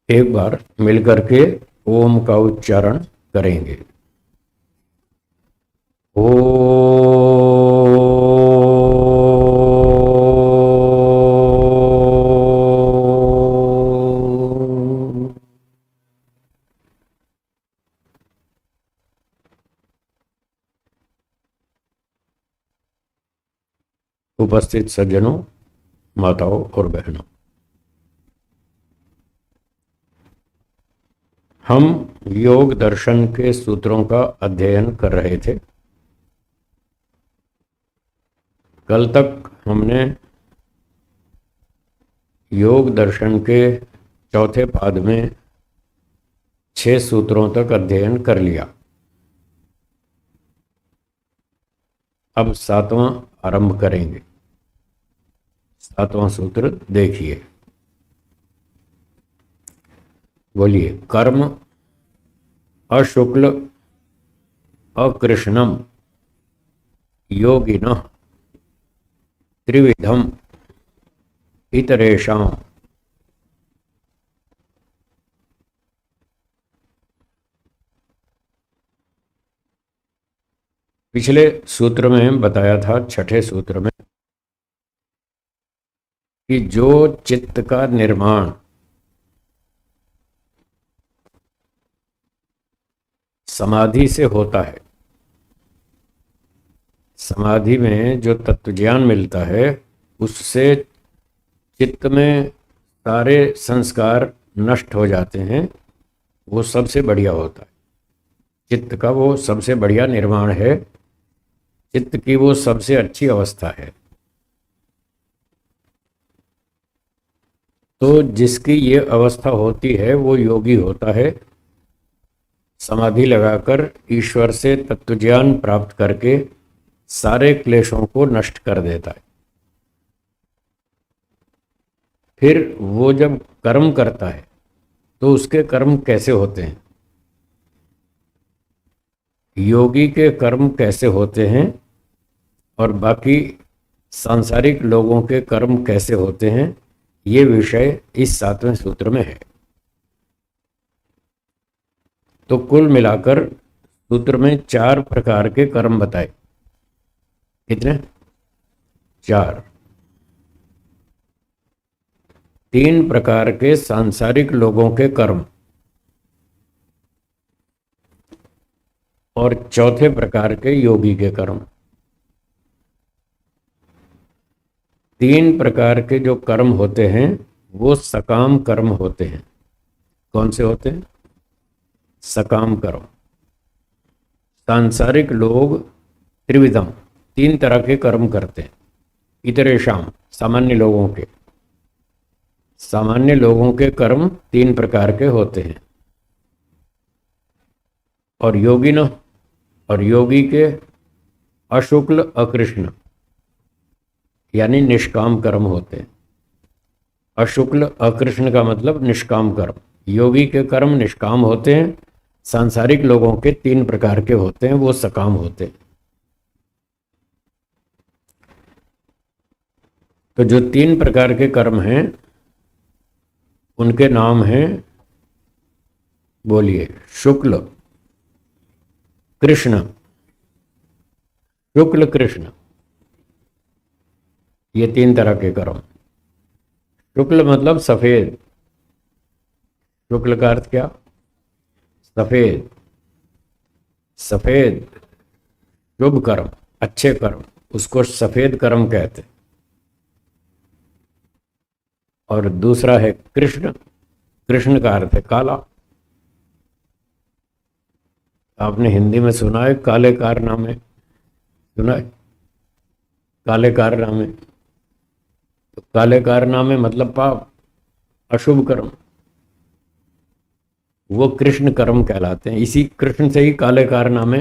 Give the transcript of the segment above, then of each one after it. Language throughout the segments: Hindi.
एक बार मिलकर के ओम का उच्चारण करेंगे। ओ उपस्थित सज्जनों, माताओं और बहनों, हम योग दर्शन के सूत्रों का अध्ययन कर रहे थे। कल तक हमने योग दर्शन के चौथे पाद में 6 सूत्रों तक अध्ययन कर लिया। अब 7वां आरंभ करेंगे। 7वां सूत्र देखिए, बोलिए। कर्म अशुक्ल अकृष्णम योगिनः त्रिविधम इतरेषां। पिछले सूत्र में बताया था, छठे सूत्र में, कि जो चित्त का निर्माण समाधि से होता है, समाधि में जो तत्व ज्ञान मिलता है, उससे चित्त में सारे संस्कार नष्ट हो जाते हैं। वो सबसे बढ़िया होता है। चित्त का वो सबसे बढ़िया निर्माण है। चित्त की वो सबसे अच्छी अवस्था है। तो जिसकी ये अवस्था होती है वो योगी होता है। समाधि लगाकर ईश्वर से तत्वज्ञान प्राप्त करके सारे क्लेशों को नष्ट कर देता है। फिर वो जब कर्म करता है तो उसके कर्म कैसे होते हैं, योगी के कर्म कैसे होते हैं और बाकी सांसारिक लोगों के कर्म कैसे होते हैं, ये विषय इस 7वें सूत्र में है। तो कुल मिलाकर सूत्र में 4 प्रकार के कर्म बताए। कितने? 4। 3 प्रकार के सांसारिक लोगों के कर्म और चौथे प्रकार के योगी के कर्म। 3 प्रकार के जो कर्म होते हैं वो सकाम कर्म होते हैं। कौन से होते हैं? सकाम कर्म। सांसारिक लोग त्रिविधम, 3 तरह के कर्म करते हैं। इतरेषाम, सामान्य लोगों के। सामान्य लोगों के कर्म 3 प्रकार के होते हैं। और योगिन, और योगी के अशुक्ल अकृष्ण यानी निष्काम कर्म होते हैं। अशुक्ल अकृष्ण का मतलब निष्काम कर्म। योगी के कर्म निष्काम होते हैं। सांसारिक लोगों के 3 प्रकार के होते हैं, वो सकाम होते हैं। तो जो 3 प्रकार के कर्म हैं उनके नाम हैं, बोलिए, शुक्ल, कृष्ण। शुक्ल कृष्ण, ये 3 तरह के कर्म। शुक्ल मतलब सफेद। शुक्ल का अर्थ क्या? सफेद। सफेद शुभ कर्म, अच्छे कर्म, उसको सफेद कर्म कहते हैं। और दूसरा है कृष्ण। कृष्ण का अर्थ है काला। आपने हिंदी में सुना है काले कारनामे, सुना है? काले कारनामे, तो काले कारनामे मतलब पाप, अशुभ कर्म, वो कृष्ण कर्म कहलाते हैं। इसी कृष्ण से ही काले कारनामे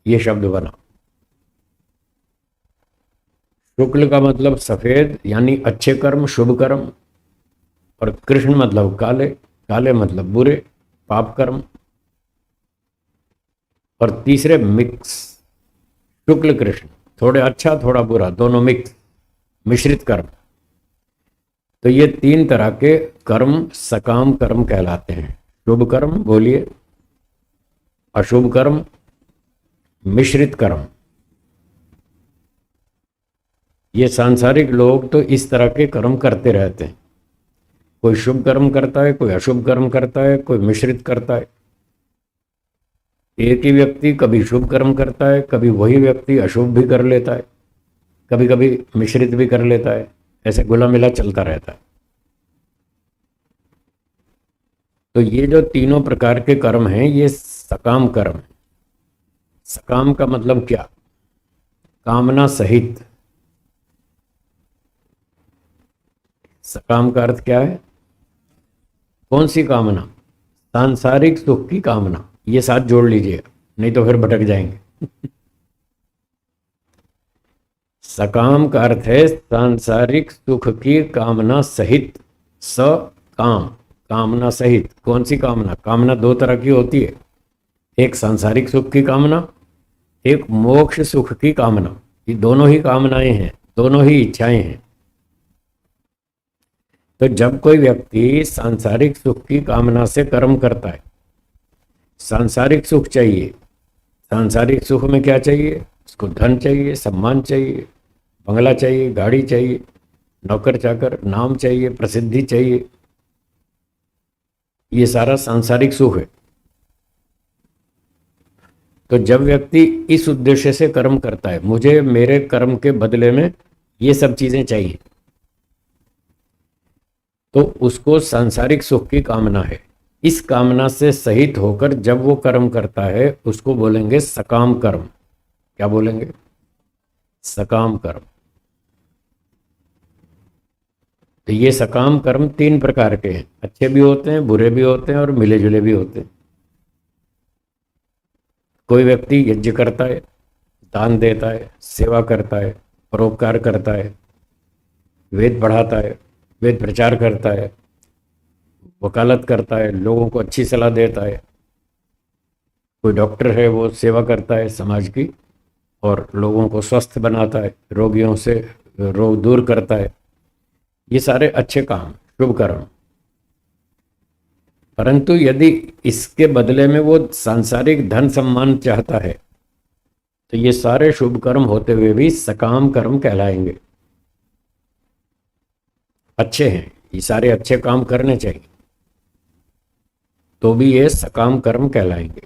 ये शब्द बना। शुक्ल का मतलब सफेद यानी अच्छे कर्म, शुभ कर्म, और कृष्ण मतलब काले। काले मतलब बुरे, पाप कर्म। और तीसरे मिक्स, शुक्ल कृष्ण, थोड़े अच्छा थोड़ा बुरा, दोनों मिक्स, मिश्रित कर्म। तो ये तीन तरह के कर्म सकाम कर्म कहलाते हैं। शुभ कर्म बोलिए, अशुभ कर्म, मिश्रित कर्म। ये सांसारिक लोग तो इस तरह के कर्म करते रहते हैं। कोई शुभ कर्म करता है, कोई अशुभ कर्म करता है, कोई मिश्रित करता है। एक ही व्यक्ति कभी शुभ कर्म करता है, कभी वही व्यक्ति अशुभ भी कर लेता है, कभी कभी मिश्रित भी कर लेता है। ऐसे घुला मिला चलता रहता है। तो ये जो तीनों प्रकार के कर्म हैं ये सकाम कर्म है। सकाम का मतलब क्या? कामना सहित। सकाम का अर्थ क्या है? कौन सी कामना? सांसारिक सुख की कामना। ये साथ जोड़ लीजिए, नहीं तो फिर भटक जाएंगे। सकाम का अर्थ है सांसारिक सुख की कामना सहित। सकाम, कामना सहित। कौन सी कामना? कामना दो तरह की होती है, एक सांसारिक सुख की कामना, एक मोक्ष सुख की कामना। ये दोनों ही कामनाएं हैं, दोनों ही इच्छाएं हैं। तो जब कोई व्यक्ति सांसारिक सुख की कामना से कर्म करता है, सांसारिक सुख चाहिए। सांसारिक सुख में क्या चाहिए? उसको धन चाहिए, सम्मान चाहिए, बंगला चाहिए, गाड़ी चाहिए, नौकर चाकर, नाम चाहिए, प्रसिद्धि चाहिए। ये सारा सांसारिक सुख है। तो जब व्यक्ति इस उद्देश्य से कर्म करता है, मुझे मेरे कर्म के बदले में ये सब चीजें चाहिए, तो उसको सांसारिक सुख की कामना है। इस कामना से सहित होकर जब वो कर्म करता है उसको बोलेंगे सकाम कर्म। क्या बोलेंगे? सकाम कर्म। तो ये सकाम कर्म तीन प्रकार के हैं। अच्छे भी होते हैं, बुरे भी होते हैं और मिले जुले भी होते हैं। कोई व्यक्ति यज्ञ करता है, दान देता है, सेवा करता है, परोपकार करता है, वेद पढ़ाता है, वेद प्रचार करता है, वकालत करता है, लोगों को अच्छी सलाह देता है। कोई डॉक्टर है, वो सेवा करता है समाज की और लोगों को स्वस्थ बनाता है, रोगियों से रोग दूर करता है। ये सारे अच्छे काम, शुभ कर्म। परंतु यदि इसके बदले में वो सांसारिक धन सम्मान चाहता है तो ये सारे शुभ कर्म होते हुए भी सकाम कर्म कहलाएंगे। अच्छे हैं, ये सारे अच्छे काम करने चाहिए, तो भी ये सकाम कर्म कहलाएंगे।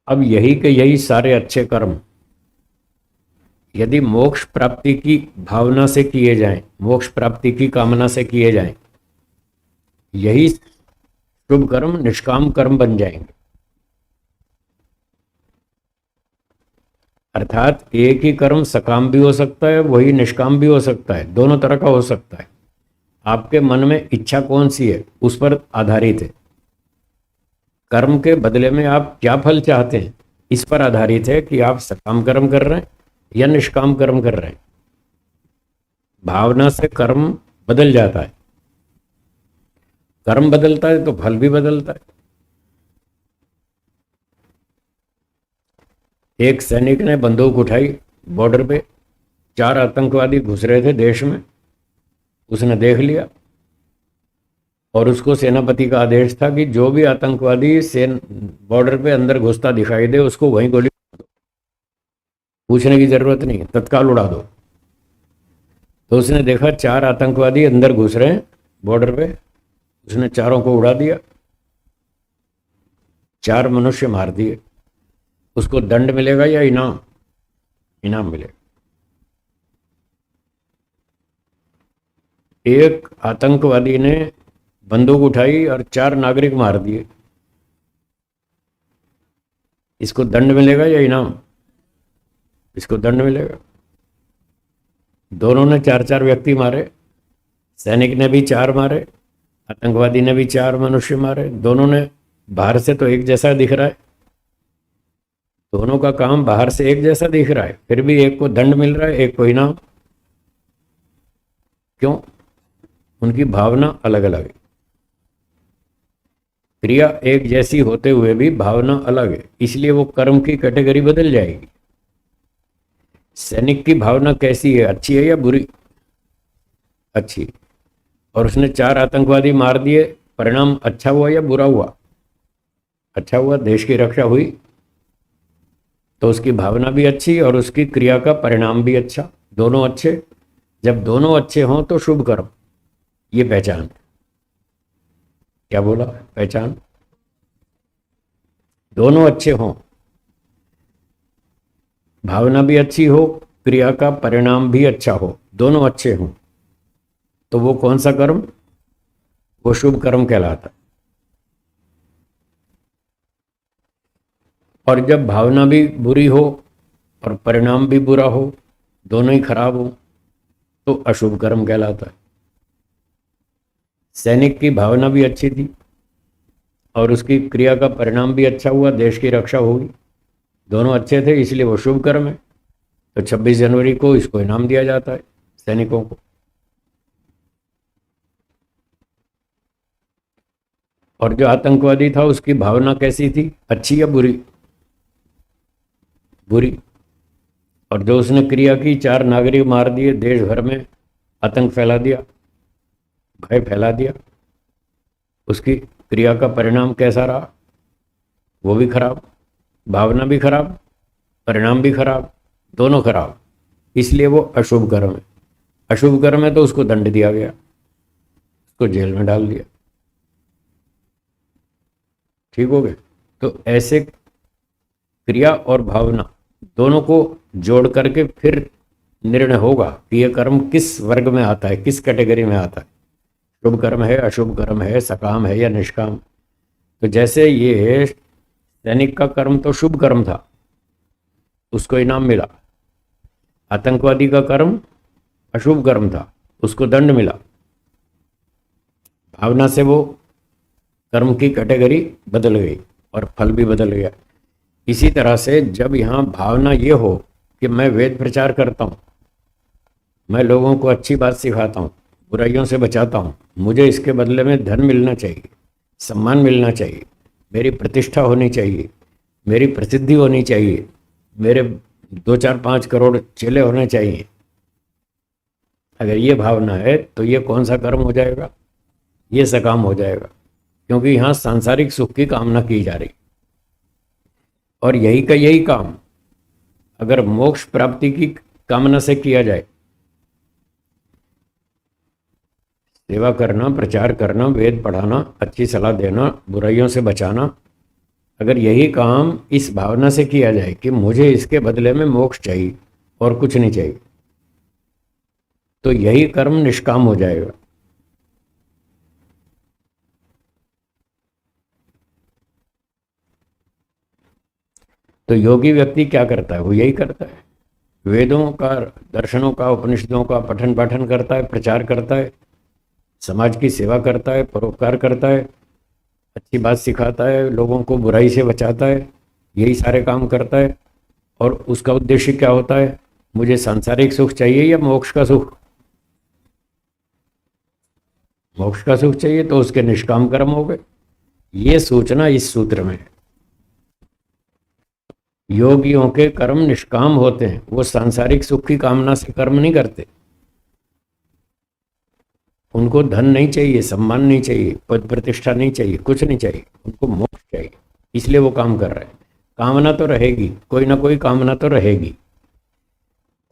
अब यही के यही सारे अच्छे कर्म यदि मोक्ष प्राप्ति की भावना से किए जाएं, मोक्ष प्राप्ति की कामना से किए जाएं, यही शुभ कर्म निष्काम कर्म बन जाएंगे। अर्थात एक ही कर्म सकाम भी हो सकता है, वही निष्काम भी हो सकता है, दोनों तरह का हो सकता है। आपके मन में इच्छा कौन सी है उस पर आधारित है। कर्म के बदले में आप क्या फल चाहते हैं इस पर आधारित है कि आप सकाम कर्म कर रहे हैं या निष्काम कर्म कर रहे हैं। भावना से कर्म बदल जाता है, कर्म बदलता है तो फल भी बदलता है। एक सैनिक ने बंदूक उठाई, बॉर्डर पे 4 आतंकवादी घुस रहे थे देश में, उसने देख लिया और उसको सेनापति का आदेश था कि जो भी आतंकवादी बॉर्डर पे अंदर घुसता दिखाई दे उसको वहीं गोली, पूछने की जरूरत नहीं, तत्काल उड़ा दो। तो उसने देखा 4 आतंकवादी अंदर घुस रहे हैं बॉर्डर पे, उसने चारों को उड़ा दिया, 4 मनुष्य मार दिए। उसको दंड मिलेगा या इनाम? इनाम मिलेगा। एक आतंकवादी ने बंदूक उठाई और 4 नागरिक मार दिए, इसको दंड मिलेगा या इनाम? इसको दंड मिलेगा। दोनों ने 4-4 व्यक्ति मारे, सैनिक ने भी 4 मारे, आतंकवादी ने भी 4 मनुष्य मारे। दोनों ने बाहर से तो एक जैसा दिख रहा है, दोनों का काम बाहर से एक जैसा दिख रहा है, फिर भी एक को दंड मिल रहा है, एक को इनाम। क्यों? उनकी भावना अलग अलग है। क्रिया एक जैसी होते हुए भी भावना अलग है, इसलिए वो कर्म की कैटेगरी बदल जाएगी। सैनिक की भावना कैसी है, अच्छी है या बुरी? अच्छी। और उसने 4 आतंकवादी मार दिए, परिणाम अच्छा हुआ या बुरा हुआ? अच्छा हुआ, देश की रक्षा हुई। तो उसकी भावना भी अच्छी और उसकी क्रिया का परिणाम भी अच्छा, दोनों अच्छे। जब दोनों अच्छे हों तो शुभ कर्म, ये पहचान। क्या बोला? पहचान। दोनों अच्छे हों, भावना भी अच्छी हो, क्रिया का परिणाम भी अच्छा हो, दोनों अच्छे हों, तो वो कौन सा कर्म? वो शुभ कर्म कहलाता है। और जब भावना भी बुरी हो और परिणाम भी बुरा हो, दोनों ही खराब हो, तो अशुभ कर्म कहलाता है। सैनिक की भावना भी अच्छी थी और उसकी क्रिया का परिणाम भी अच्छा हुआ, देश की रक्षा होगी, दोनों अच्छे थे, इसलिए वो शुभ कर्म है। तो 26 जनवरी को इसको इनाम दिया जाता है सैनिकों को। और जो आतंकवादी था उसकी भावना कैसी थी, अच्छी या बुरी? बुरी। और जो उसने क्रिया की, 4 नागरिक मार दिए, देश भर में आतंक फैला दिया, भय फैला दिया, उसकी क्रिया का परिणाम कैसा रहा? वो भी खराब, भावना भी खराब, परिणाम भी खराब, दोनों खराब, इसलिए वो अशुभ कर्म है। अशुभ कर्म है तो उसको दंड दिया गया, उसको जेल में डाल दिया। ठीक हो गए? तो ऐसे क्रिया और भावना दोनों को जोड़ करके फिर निर्णय होगा कि यह कर्म किस वर्ग में आता है, किस कैटेगरी में आता है, शुभ कर्म है, अशुभ कर्म है, सकाम है या निष्काम। तो जैसे ये सैनिक का कर्म तो शुभ कर्म था, उसको इनाम मिला। आतंकवादी का कर्म अशुभ कर्म था, उसको दंड मिला। भावना से वो कर्म की कैटेगरी बदल गई और फल भी बदल गया। इसी तरह से जब यहाँ भावना ये हो कि मैं वेद प्रचार करता हूँ, मैं लोगों को अच्छी बात सिखाता हूँ, बुराइयों से बचाता हूँ, मुझे इसके बदले में धन मिलना चाहिए, सम्मान मिलना चाहिए, मेरी प्रतिष्ठा होनी चाहिए, मेरी प्रसिद्धि होनी चाहिए, मेरे 2 4 5 करोड़ चेले होने चाहिए, अगर ये भावना है तो ये कौन सा कर्म हो जाएगा? ये सकाम हो जाएगा, क्योंकि यहाँ सांसारिक सुख की कामना की जा रही। और यही का यही काम अगर मोक्ष प्राप्ति की कामना से किया जाए, सेवा करना, प्रचार करना, वेद पढ़ाना, अच्छी सलाह देना, बुराइयों से बचाना, अगर यही काम इस भावना से किया जाए कि मुझे इसके बदले में मोक्ष चाहिए और कुछ नहीं चाहिए, तो यही कर्म निष्काम हो जाएगा। तो योगी व्यक्ति क्या करता है? वो यही करता है, वेदों का, दर्शनों का, उपनिषदों का पठन पाठन करता है, प्रचार करता है, समाज की सेवा करता है, परोपकार करता है, अच्छी बात सिखाता है, लोगों को बुराई से बचाता है, यही सारे काम करता है। और उसका उद्देश्य क्या होता है? मुझे सांसारिक सुख चाहिए या मोक्ष का सुख? मोक्ष का सुख चाहिए, तो उसके निष्काम कर्म हो गए। ये सूचना इस सूत्र में है। योगियों के कर्म निष्काम होते हैं, वो सांसारिक सुख की कामना से कर्म नहीं करते। उनको धन नहीं चाहिए, सम्मान नहीं चाहिए, पद प्रतिष्ठा नहीं चाहिए, कुछ नहीं चाहिए, उनको मोक्ष चाहिए, इसलिए वो काम कर रहे हैं। कामना तो रहेगी, कोई ना कोई कामना तो रहेगी।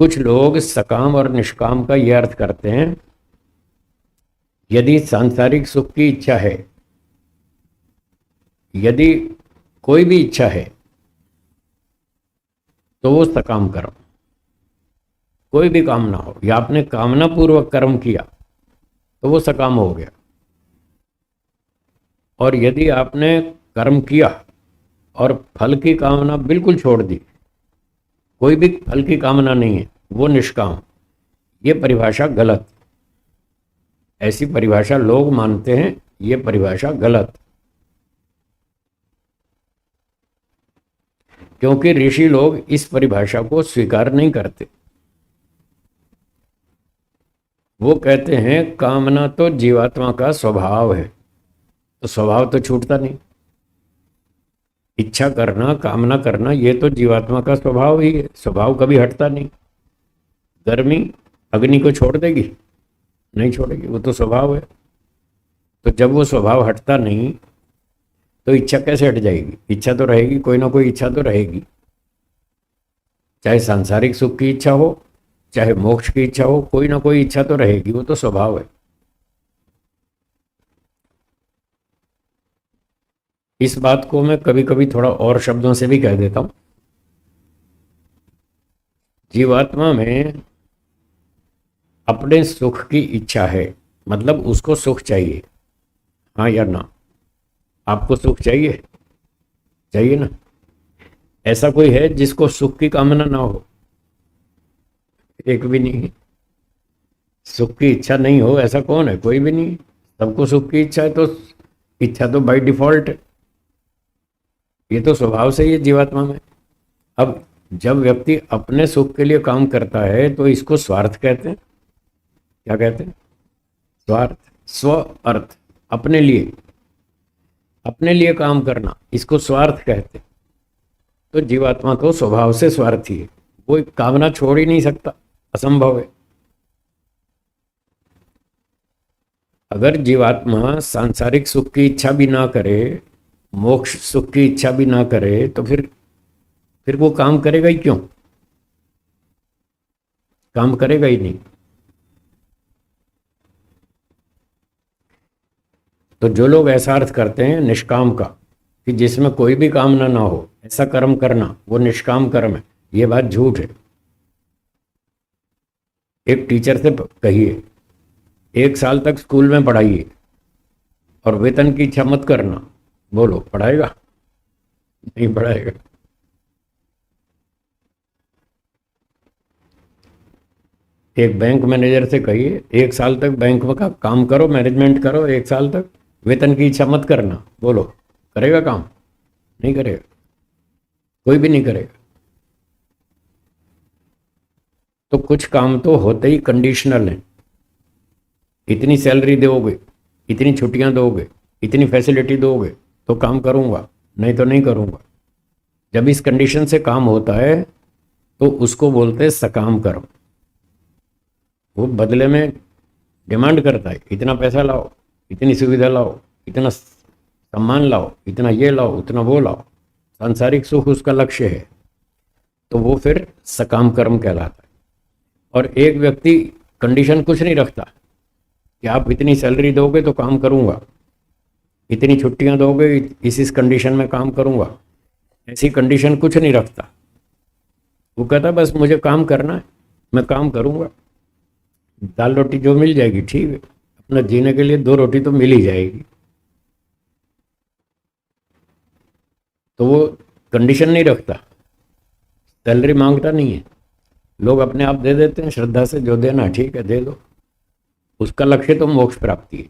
कुछ लोग सकाम और निष्काम का यह अर्थ करते हैं, यदि सांसारिक सुख की इच्छा है, यदि कोई भी इच्छा है, तो वो सकाम कर्म। कोई भी कामना हो या आपने कामना पूर्वक कर्म किया तो वो सकाम हो गया। और यदि आपने कर्म किया और फल की कामना बिल्कुल छोड़ दी, कोई भी फल की कामना नहीं है, वो निष्काम। ये परिभाषा गलत, ऐसी परिभाषा लोग मानते हैं, ये परिभाषा गलत। क्योंकि ऋषि लोग इस परिभाषा को स्वीकार नहीं करते। वो कहते हैं कामना तो जीवात्मा का स्वभाव है, तो स्वभाव तो छूटता नहीं। इच्छा करना, कामना करना, ये तो जीवात्मा का स्वभाव ही है, स्वभाव कभी हटता नहीं। गर्मी अग्नि को छोड़ देगी? नहीं छोड़ेगी, वो तो स्वभाव है। तो जब वो स्वभाव हटता नहीं तो इच्छा कैसे हट जाएगी? इच्छा तो रहेगी, कोई ना कोई इच्छा तो रहेगी। चाहे सांसारिक सुख की इच्छा हो, चाहे मोक्ष की इच्छा हो, कोई ना कोई इच्छा तो रहेगी, वो तो स्वभाव है। इस बात को मैं कभी कभी थोड़ा और शब्दों से भी कह देता हूं। जीवात्मा में अपने सुख की इच्छा है, मतलब उसको सुख चाहिए, हाँ या ना? आपको सुख चाहिए? चाहिए ना? ऐसा कोई है जिसको सुख की कामना ना हो? एक भी नहीं। सुख की इच्छा नहीं हो ऐसा कौन है? कोई भी नहीं। सबको सुख की इच्छा है, तो इच्छा तो बाय डिफॉल्ट है, ये तो स्वभाव से ही है जीवात्मा में। अब जब व्यक्ति अपने सुख के लिए काम करता है तो इसको स्वार्थ कहते हैं। क्या कहते हैं? स्वार्थ, स्व अर्थ, अपने लिए, अपने लिए काम करना, इसको स्वार्थ कहते हैं। तो जीवात्मा तो स्वभाव से स्वार्थी है, वो एक कामना छोड़ ही नहीं सकता, असंभव है। अगर जीवात्मा सांसारिक सुख की इच्छा भी ना करे, मोक्ष सुख की इच्छा भी ना करे, तो फिर वो काम करेगा ही क्यों? काम करेगा ही नहीं। तो जो लोग ऐसा अर्थ करते हैं निष्काम का, कि जिसमें कोई भी कामना ना हो, ऐसा कर्म करना वो निष्काम कर्म है, ये बात झूठ है। एक टीचर से कहिए 1 साल तक स्कूल में पढ़ाइए और वेतन की इच्छा मत करना, बोलो पढ़ाएगा? नहीं पढ़ाएगा। एक बैंक मैनेजर से कहिए 1 साल तक बैंक में का काम करो, मैनेजमेंट करो, 1 साल तक वेतन की इच्छा मत करना, बोलो करेगा काम? नहीं करेगा, कोई भी नहीं करेगा। तो कुछ काम तो होते ही कंडीशनल हैं। इतनी सैलरी दोगे, इतनी छुट्टियां दोगे, इतनी फैसिलिटी दोगे तो काम करूंगा, नहीं तो नहीं करूंगा। जब इस कंडीशन से काम होता है तो उसको बोलते हैं सकाम कर्म। वो बदले में डिमांड करता है, इतना पैसा लाओ, इतनी सुविधा लाओ, इतना सम्मान लाओ, इतना ये लाओ, उतना वो लाओ। सांसारिक सुख उसका लक्ष्य है, तो वो फिर सकाम कर्म कहलाता है। और एक व्यक्ति कंडीशन कुछ नहीं रखता कि आप इतनी सैलरी दोगे तो काम करूंगा, इतनी छुट्टियां दोगे इस कंडीशन में काम करूंगा, ऐसी कंडीशन कुछ नहीं रखता। वो कहता बस मुझे काम करना है, मैं काम करूंगा, दाल रोटी जो मिल जाएगी ठीक है, अपना जीने के लिए 2 रोटी तो मिल ही जाएगी। तो वो कंडीशन नहीं रखता, सैलरी मांगता नहीं है। लोग अपने आप दे देते हैं श्रद्धा से, जो देना ठीक है दे दो। उसका लक्ष्य तो मोक्ष प्राप्ति है,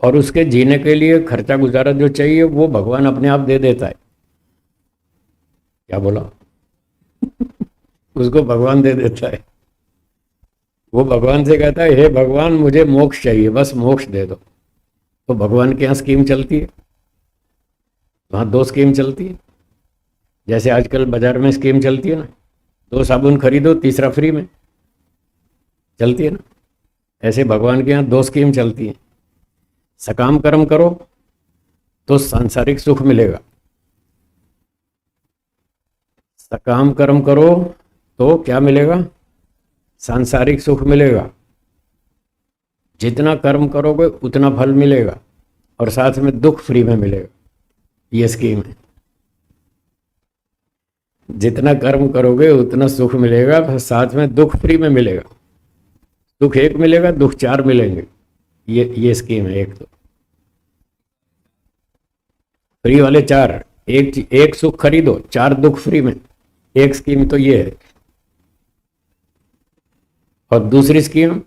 और उसके जीने के लिए खर्चा गुजारा जो चाहिए वो भगवान अपने आप दे देता है। क्या बोला? उसको भगवान दे देता है। वो भगवान से कहता है हे भगवान मुझे मोक्ष चाहिए, बस मोक्ष दे दो। तो भगवान के यहाँ स्कीम चलती है, वहाँ 2 स्कीम चलती है। जैसे आजकल बाजार में स्कीम चलती है ना, 2 साबुन खरीदो तीसरा फ्री में, चलती है ना। ऐसे भगवान के यहाँ 2 स्कीम चलती है। सकाम कर्म करो तो सांसारिक सुख मिलेगा, सकाम कर्म करो तो क्या मिलेगा? सांसारिक सुख मिलेगा। जितना कर्म करोगे उतना फल मिलेगा, और साथ में दुख फ्री में मिलेगा। ये स्कीम है। जितना कर्म करोगे उतना सुख मिलेगा, फिर साथ में दुख फ्री में मिलेगा। दुख 1 मिलेगा, दुख 4 मिलेंगे। ये स्कीम है। एक तो फ्री वाले 4, एक सुख खरीदो 4 दुख फ्री में, एक स्कीम तो ये है। और दूसरी स्कीम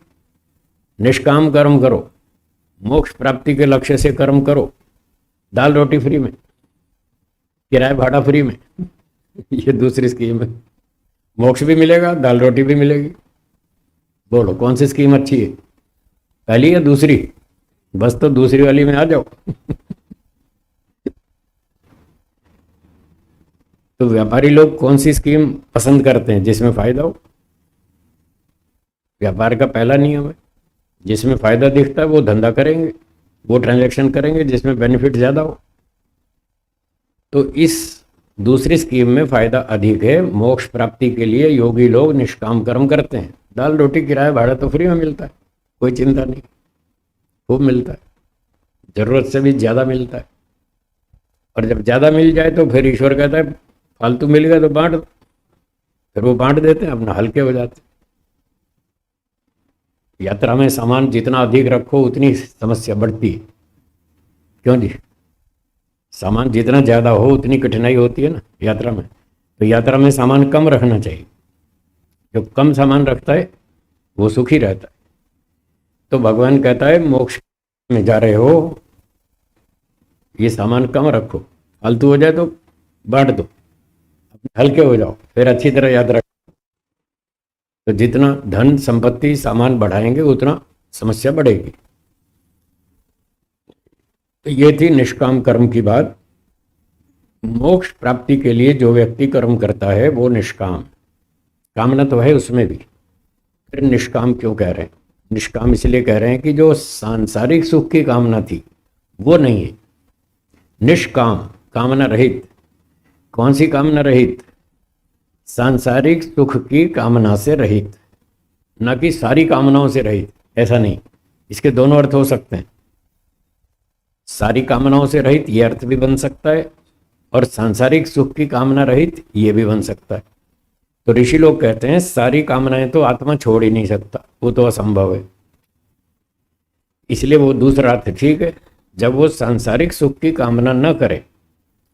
निष्काम कर्म करो, मोक्ष प्राप्ति के लक्ष्य से कर्म करो, दाल रोटी फ्री में, किराया भाड़ा फ्री में। ये दूसरी स्कीम है। मोक्ष भी मिलेगा, दाल रोटी भी मिलेगी। बोलो कौन सी स्कीम अच्छी है, पहली या दूसरी? बस तो दूसरी वाली में आ जाओ। तो व्यापारी लोग कौन सी स्कीम पसंद करते हैं? जिसमें फायदा हो। व्यापार का पहला नियम है, जिसमें फायदा दिखता है वो धंधा करेंगे, वो ट्रांजैक्शन करेंगे जिसमें बेनिफिट ज़्यादा हो। तो इस दूसरी स्कीम में फायदा अधिक है। मोक्ष प्राप्ति के लिए योगी लोग निष्काम कर्म करते हैं। दाल रोटी किराया भाड़ा तो फ्री में मिलता है, कोई चिंता नहीं, खूब मिलता है, जरूरत से भी ज़्यादा मिलता है। और जब ज़्यादा मिल जाए तो फिर ईश्वर कहता है फालतू मिल गया तो बांट दो, फिर वो बांट देते हैं, अपना हल्के हो जाते हैं। यात्रा में सामान जितना अधिक रखो उतनी समस्या बढ़ती है। क्यों जी? सामान जितना ज़्यादा हो उतनी कठिनाई होती है ना यात्रा में। तो यात्रा में सामान कम रखना चाहिए। जो कम सामान रखता है वो सुखी रहता है। तो भगवान कहता है मोक्ष में जा रहे हो, ये सामान कम रखो, फालतू हो जाए तो बांट दो, अपने हल्के हो जाओ, फिर अच्छी तरह याद रखो। तो जितना धन संपत्ति सामान बढ़ाएंगे उतना समस्या बढ़ेगी। तो ये थी निष्काम कर्म की बात। मोक्ष प्राप्ति के लिए जो व्यक्ति कर्म करता है वो निष्काम, कामना तो है उसमें भी, फिर निष्काम क्यों कह रहे हैं? निष्काम इसलिए कह रहे हैं कि जो सांसारिक सुख की कामना थी वो नहीं है। निष्काम, कामना रहित। कौन सी कामना रहित? सांसारिक सुख की कामना से रहित, न कि सारी कामनाओं से रहित। ऐसा नहीं, इसके दोनों अर्थ हो सकते हैं। सारी कामनाओं से रहित ये अर्थ भी बन सकता है, और सांसारिक सुख की कामना रहित ये भी बन सकता है। तो ऋषि लोग कहते हैं सारी कामनाएं तो आत्मा छोड़ ही नहीं सकता, वो तो असंभव है। इसलिए वो दूसरा अर्थ ठीक है, जब वो सांसारिक सुख की कामना न करे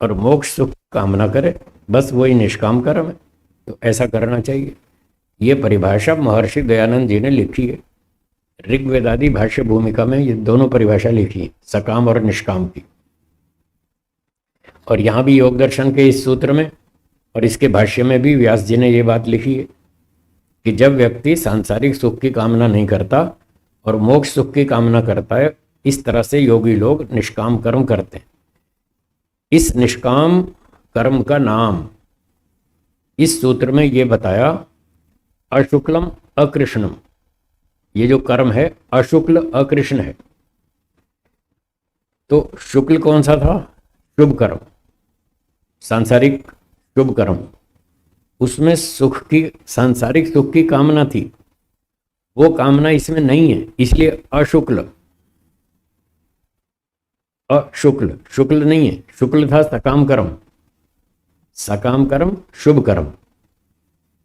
और मोक्ष सुख की कामना करे, बस वही निष्काम कर्म है। तो ऐसा करना चाहिए। ये परिभाषा महर्षि दयानंद जी ने लिखी है। ऋग्वेदादि भाष्य भूमिका में ये दोनों परिभाषा लिखी है, सकाम और निष्काम की। और यहाँ भी योग दर्शन के इस सूत्र में और इसके भाष्य में भी व्यास जी ने ये बात लिखी है कि जब व्यक्ति सांसारिक सुख की कामना नहीं करता और मोक्ष सुख की कामना करता है, इस तरह से योगी लोग निष्काम कर्म करते हैं। इस निष्काम कर्म का नाम इस सूत्र में ये बताया अशुक्लम अकृष्णम। ये जो कर्म है अशुक्ल अकृष्ण है। तो शुक्ल कौन सा था? शुभ कर्म, सांसारिक शुभ कर्म। उसमें सुख की, सांसारिक सुख की कामना थी, वो कामना इसमें नहीं है, इसलिए अशुक्ल। अशुक्ल, शुक्ल नहीं है। शुक्ल था सकाम कर्म, सकाम कर्म शुभ कर्म,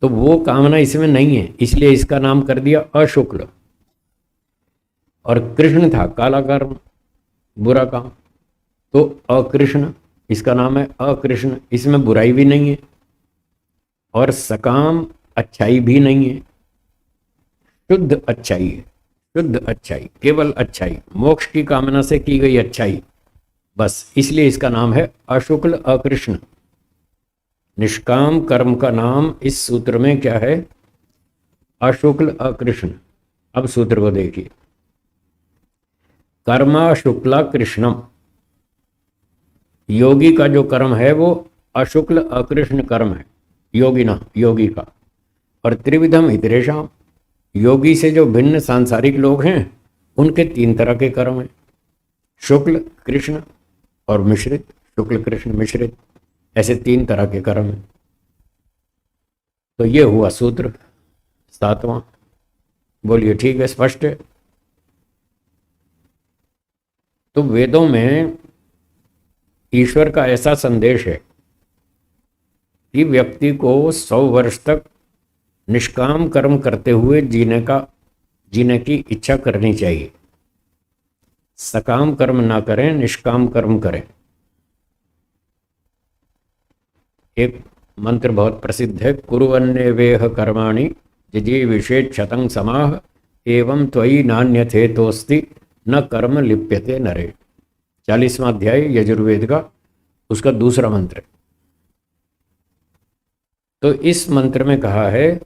तो वो कामना इसमें नहीं है, इसलिए इसका नाम कर दिया अशुक्ल। और कृष्ण था काला कर्म, बुरा काम, तो अकृष्ण, इसका नाम है अकृष्ण। इसमें बुराई भी नहीं है और सकाम अच्छाई भी नहीं है, शुद्ध अच्छाई है। शुद्ध अच्छाई, केवल अच्छाई, मोक्ष की कामना से की गई अच्छाई, बस इसलिए इसका नाम है अशुक्ल अकृष्ण। निष्काम कर्म का नाम इस सूत्र में क्या है? अशुक्ल अकृष्ण। अब सूत्र को देखिए, कर्मा शुक्ला कृष्णम। योगी का जो कर्म है वो अशुक्ल अकृष्ण कर्म है, योगिना, योगी का। और त्रिविधम हितरेशम, योगी से जो भिन्न सांसारिक लोग हैं उनके तीन तरह के कर्म हैं, शुक्ल कृष्ण और मिश्रित। शुक्ल कृष्ण मिश्रित, ऐसे तीन तरह के कर्म हैं। तो ये हुआ सूत्र 7वां। बोलिए ठीक है, स्पष्ट है? तो वेदों में ईश्वर का ऐसा संदेश है कि व्यक्ति को 100 वर्ष तक निष्काम कर्म करते हुए जीने की इच्छा करनी चाहिए। सकाम कर्म ना करें, निष्काम कर्म करें। एक मंत्र बहुत प्रसिद्ध है, कुरुवन्नेवेह कर्माणि जिजीविषेत् क्षतं समाह एवं त्वयि नान्यथेतोस्ति न कर्म लिप्यते नरे। 40वां अध्याय यजुर्वेद का, उसका दूसरा मंत्र। तो इस मंत्र में कहा है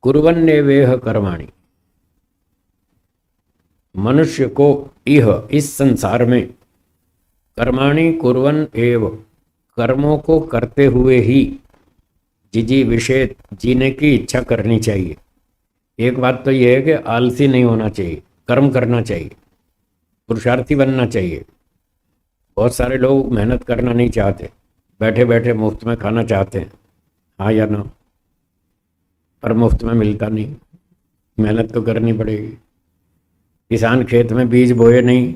कुर्वन्नेवेह कर्माणि, मनुष्य को इह इस संसार में कर्माणि कुर्वन एव कर्मों को करते हुए ही जिजी विषय जीने की इच्छा करनी चाहिए। एक बात तो यह है कि आलसी नहीं होना चाहिए, कर्म करना चाहिए, पुरुषार्थी बनना चाहिए। बहुत सारे लोग मेहनत करना नहीं चाहते, बैठे बैठे मुफ्त में खाना चाहते हैं, हाँ या ना, पर मुफ्त में मिलता नहीं, मेहनत तो करनी पड़ेगी। किसान खेत में बीज बोए नहीं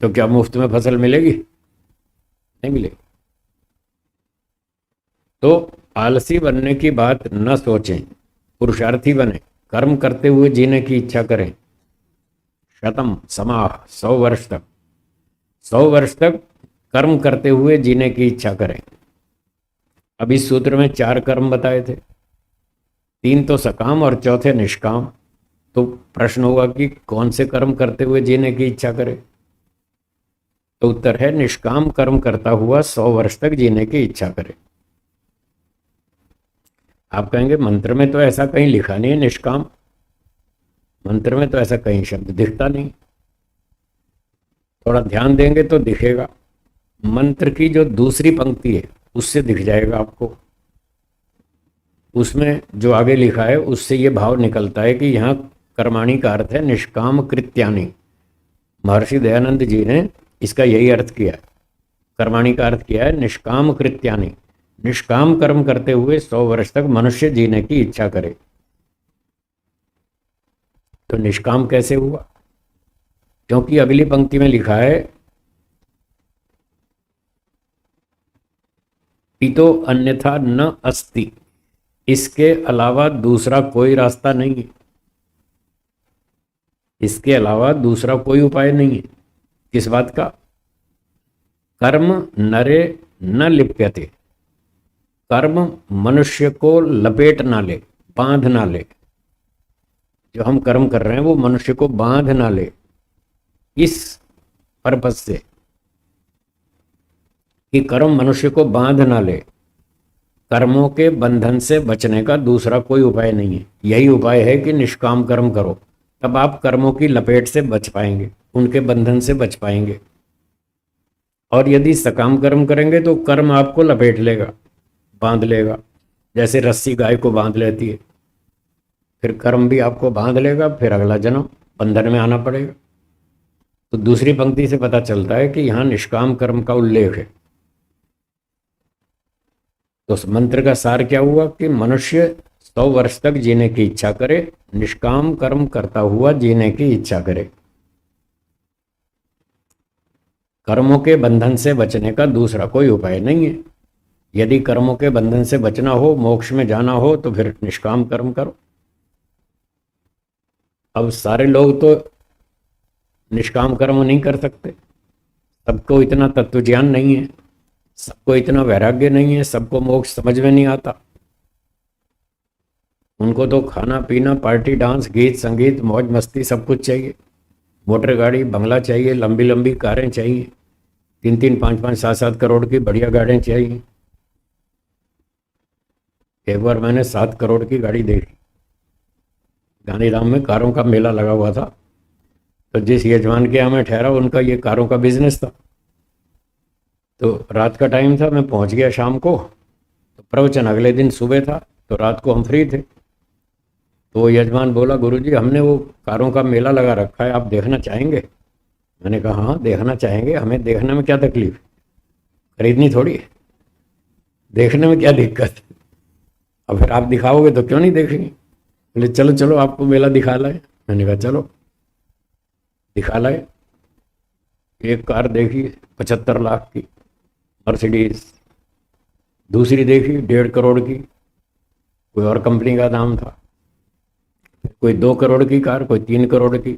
तो क्या मुफ्त में फसल मिलेगी? नहीं मिलेगी। तो आलसी बनने की बात न सोचें, पुरुषार्थी बने, कर्म करते हुए जीने की इच्छा करें। शतम समाह, 100 वर्ष तक, 100 वर्ष तक कर्म करते हुए जीने की इच्छा करें। अब इस सूत्र में 4 कर्म बताए थे, 3 तो सकाम और चौथे निष्काम। तो प्रश्न होगा कि कौन से कर्म करते हुए जीने की इच्छा करें? तो उत्तर है निष्काम कर्म करता हुआ 100 वर्ष तक जीने की इच्छा करे। आप कहेंगे मंत्र में तो ऐसा कहीं लिखा नहीं है निष्काम, मंत्र में तो ऐसा कहीं शब्द दिखता नहीं। थोड़ा ध्यान देंगे तो दिखेगा, मंत्र की जो दूसरी पंक्ति है उससे दिख जाएगा आपको। उसमें जो आगे लिखा है उससे ये भाव निकलता है कि यहाँ कर्माणी का अर्थ है निष्काम कृत्यानि। महर्षि दयानंद जी ने इसका यही अर्थ किया है, कर्माणी का अर्थ किया है निष्काम कृत्यानि, निष्काम कर्म करते हुए 100 वर्ष तक मनुष्य जीने की इच्छा करे। तो निष्काम कैसे हुआ? क्योंकि अगली पंक्ति में लिखा है पितो अन्यथा न अस्ति, इसके अलावा दूसरा कोई रास्ता नहीं है, इसके अलावा दूसरा कोई उपाय नहीं है। किस बात का? कर्म नरे न लिप्यते, कर्म मनुष्य को लपेट ना ले, बांध ना ले। जो हम कर्म कर रहे हैं वो मनुष्य को बांध ना ले, इस पर्पज से कि कर्म मनुष्य को बांध ना ले। कर्मों के बंधन से बचने का दूसरा कोई उपाय नहीं है। यही उपाय है कि निष्काम कर्म करो, तब आप कर्मों की लपेट से बच पाएंगे, उनके बंधन से बच पाएंगे। और यदि सकाम कर्म करेंगे तो कर्म आपको लपेट लेगा, बांध लेगा, जैसे रस्सी गाय को बांध लेती है। फिर कर्म भी आपको बांध लेगा, फिर अगला जन्म बंधन में आना पड़ेगा। तो दूसरी पंक्ति से पता चलता है कि यहाँ निष्काम कर्म का उल्लेख है। तो उस मंत्र का सार क्या हुआ कि मनुष्य 100 वर्ष तक जीने की इच्छा करे, निष्काम कर्म करता हुआ जीने की इच्छा करे। कर्मों के बंधन से बचने का दूसरा कोई उपाय नहीं है। यदि कर्मों के बंधन से बचना हो, मोक्ष में जाना हो, तो फिर निष्काम कर्म करो। अब सारे लोग तो निष्काम कर्म नहीं कर सकते, सबको इतना तत्व ज्ञान नहीं है, सबको इतना वैराग्य नहीं है, सबको मोक्ष समझ में नहीं आता। उनको तो खाना पीना, पार्टी, डांस, गीत संगीत, मौज मस्ती सब कुछ चाहिए। मोटर गाड़ी, बंगला चाहिए, लंबी लंबी कारें चाहिए, 3-3, 5-5, 7-7 करोड़ की बढ़िया गाड़ियाँ चाहिए। एक बार मैंने 7 करोड़ की गाड़ी देखी, गांधीधाम में कारों का मेला लगा हुआ था। तो जिस यजमान के यहाँ मैं ठहरा उनका ये कारों का बिजनेस था। तो रात का टाइम था, मैं पहुंच गया शाम को, तो प्रवचन अगले दिन सुबह था, तो रात को हम फ्री थे। तो वो यजमान बोला, गुरुजी हमने वो कारों का मेला लगा रखा है, आप देखना चाहेंगे? मैंने कहा हाँ देखना चाहेंगे, हमें देखने में क्या तकलीफ, खरीदनी थोड़ी है, देखने में क्या दिक्कत। अब फिर आप दिखाओगे तो क्यों नहीं देखेंगे? बोले चलो चलो आपको मेला दिखा लाए। मैंने कहा चलो दिखा लाए। एक कार देखी 75 लाख की मर्सिडीज, दूसरी देखी 1.5 करोड़ की, कोई और कंपनी का नाम था, कोई 2 करोड़ की कार, कोई 3 करोड़ की।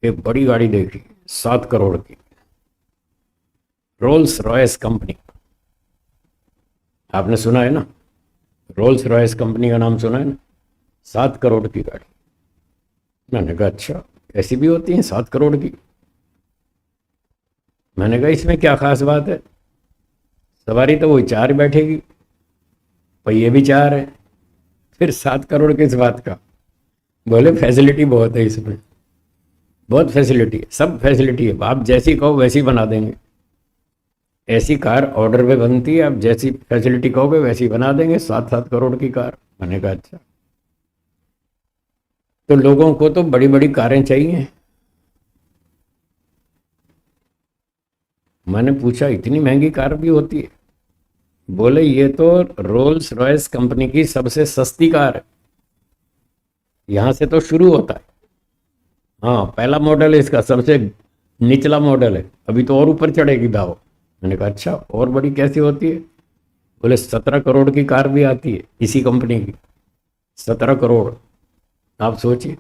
एक बड़ी गाड़ी देखी 7 करोड़ की, रोल्स रॉयस कंपनी, आपने सुना है ना, रोल्स रॉयस कंपनी का नाम सुना है ना, 7 करोड़ की गाड़ी। मैंने कहा अच्छा ऐसी भी होती हैं 7 करोड़ की? मैंने कहा इसमें क्या खास बात है, सवारी तो वही 4 बैठेगी, पहिए भी 4 है, फिर 7 करोड़ किस बात का? बोले फैसिलिटी बहुत है इसमें, बहुत फैसिलिटी है, सब फैसिलिटी है, आप जैसी कहो वैसी बना देंगे। ऐसी कार ऑर्डर पे बनती है, आप जैसी फैसिलिटी कहोगे वैसी बना देंगे, 7-7 करोड़ की कार। मैंने कहा अच्छा। तो लोगों को तो बड़ी बड़ी कारें चाहिए। मैंने पूछा इतनी महंगी कार भी होती है? बोले ये तो रोल्स रॉयस कंपनी की सबसे सस्ती कार है, यहां से तो शुरू होता है। हाँ, पहला मॉडल है इसका, सबसे निचला मॉडल है, अभी तो और ऊपर चढ़ेगी भाव। मैंने कहा अच्छा, और बड़ी कैसी होती है? बोले 17 करोड़ की कार भी आती है इसी कंपनी की, 17 करोड़। आप सोचिए।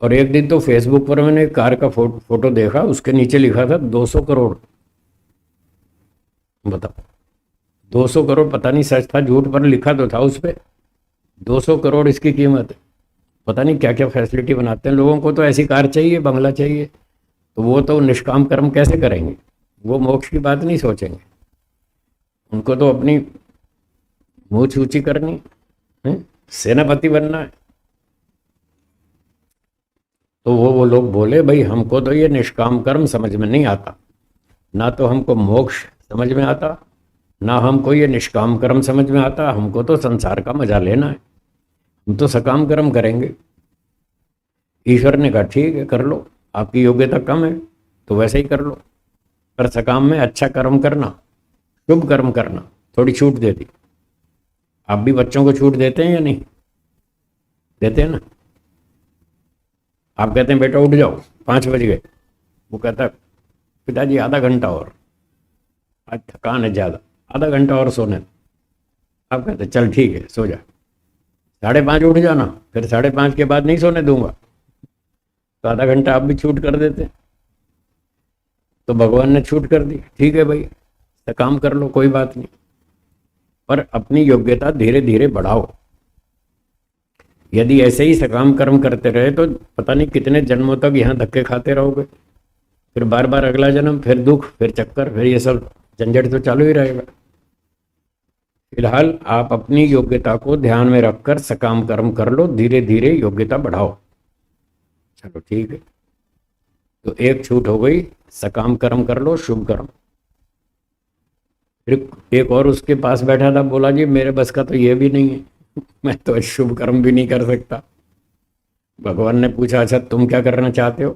और एक दिन तो फेसबुक पर मैंने एक कार का फोटो देखा, उसके नीचे लिखा था 200 करोड़। बताओ, 200 करोड़, पता नहीं सच था झूठ, पर लिखा तो था उस पर 200 करोड़ इसकी कीमत है। पता नहीं क्या क्या फैसिलिटी बनाते हैं। लोगों को तो ऐसी कार चाहिए, बंगला चाहिए, तो वो तो निष्काम कर्म कैसे करेंगे? वो मोक्ष की बात नहीं सोचेंगे। उनको तो अपनी मूछ ऊंची करनी है, सेनापति बनना है। तो वो लोग बोले भाई हमको तो ये निष्काम कर्म समझ में नहीं आता, ना तो हमको मोक्ष समझ में आता, ना हमको ये निष्काम कर्म समझ में आता, हमको तो संसार का मजा लेना है, हम तो सकाम कर्म करेंगे। ईश्वर ने कहा ठीक है कर लो, आपकी योग्यता कम है तो वैसे ही कर लो, पर सकाम में अच्छा कर्म करना, शुभ कर्म करना, थोड़ी छूट दे दी। आप भी बच्चों को छूट देते हैं या नहीं देते हैं ना? आप कहते हैं बेटा उठ जाओ 5 बज गए, वो कहता है पिताजी आधा घंटा और, आज थकान है ज़्यादा, आधा घंटा और सोने दो। आप कहते हैं चल ठीक है सो जा, 5:30 उठ जाना, फिर 5:30 के बाद नहीं सोने दूंगा, तो आधा घंटा आप भी छूट कर देते। तो भगवान ने छूट कर दी, ठीक है भाई काम कर लो कोई बात नहीं, पर अपनी योग्यता धीरे धीरे बढ़ाओ। यदि ऐसे ही सकाम कर्म करते रहे तो पता नहीं कितने जन्मों तक यहाँ धक्के खाते रहोगे, फिर बार बार अगला जन्म, फिर दुख, फिर चक्कर, फिर ये सब झंझट तो चालू ही रहेगा। फिलहाल आप अपनी योग्यता को ध्यान में रखकर सकाम कर्म कर लो, धीरे धीरे योग्यता बढ़ाओ। चलो ठीक है, तो एक छूट हो गई, सकाम कर्म कर लो, शुभ कर्म। फिर एक और उसके पास बैठा था, बोला जी मेरे बस का तो ये भी नहीं है, मैं तो शुभ कर्म भी नहीं कर सकता। भगवान ने पूछा अच्छा तुम क्या करना चाहते हो?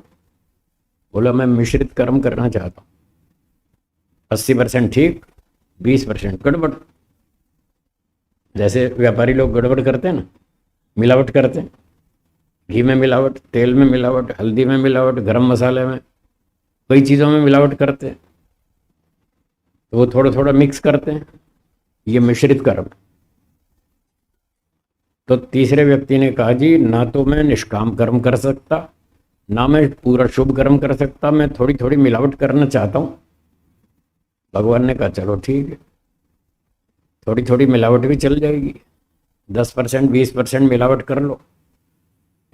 बोला मैं मिश्रित कर्म करना चाहता हूँ, 80% ठीक, 20% गड़बड़। जैसे व्यापारी लोग गड़बड़ करते हैं ना, मिलावट करते हैं, घी में मिलावट, तेल में मिलावट, हल्दी में मिलावट, गरम मसाले में, कई चीज़ों में मिलावट करते हैं, तो वो थोड़ा थोड़ा मिक्स करते हैं, ये मिश्रित कर्म। तो तीसरे व्यक्ति ने कहा जी ना तो मैं निष्काम कर्म कर सकता, ना मैं पूरा शुभ कर्म कर सकता, मैं थोड़ी थोड़ी मिलावट करना चाहता हूँ। भगवान ने कहा चलो ठीक है, थोड़ी थोड़ी मिलावट भी चल जाएगी, 10% 20% मिलावट कर लो,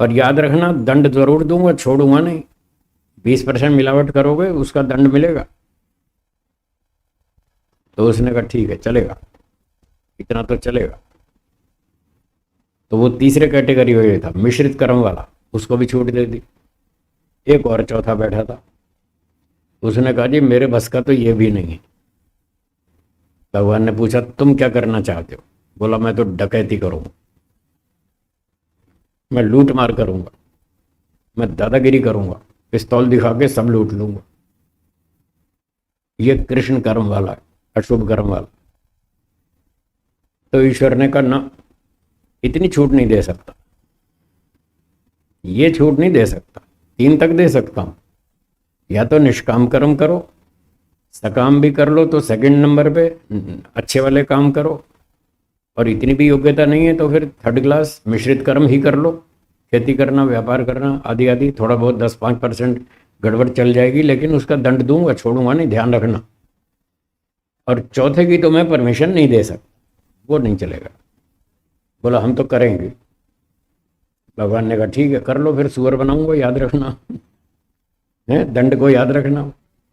पर याद रखना दंड जरूर दूंगा, छोड़ूंगा नहीं। 20% मिलावट करोगे उसका दंड मिलेगा। तो उसने कहा ठीक है चलेगा, इतना तो चलेगा। तो वो तीसरे कैटेगरी में था, मिश्रित कर्म वाला, उसको भी छूट दे दी। एक और चौथा बैठा था, उसने कहा जी मेरे बस का तो ये भी नहीं है। भगवान ने पूछा तुम क्या करना चाहते हो? बोला मैं तो डकैती करूंगा, मैं लूट मार करूंगा, मैं दादागिरी करूंगा, पिस्तौल दिखा के सब लूट लूंगा। ये कृष्ण कर्म वाला है, अशुभ कर्म वाला। तो ईश्वर ने कहा ना, इतनी छूट नहीं दे सकता, ये छूट नहीं दे सकता, 3 तक दे सकता हूं। या तो निष्काम कर्म करो, सकाम भी कर लो तो सेकंड नंबर पे अच्छे वाले काम करो, और इतनी भी योग्यता नहीं है तो फिर 3rd क्लास मिश्रित कर्म ही कर लो, खेती करना, व्यापार करना, आदि आदि, थोड़ा बहुत 10-5% गड़बड़ चल जाएगी, लेकिन उसका दंड दूंगा, छोड़ूंगा नहीं, ध्यान रखना। और चौथे की तो मैं परमिशन नहीं दे सकता, वो नहीं चलेगा। बोला हम तो करेंगे। भगवान ने कहा ठीक है कर लो, फिर सुअर बनाऊंगा, याद रखना है, दंड को याद रखना।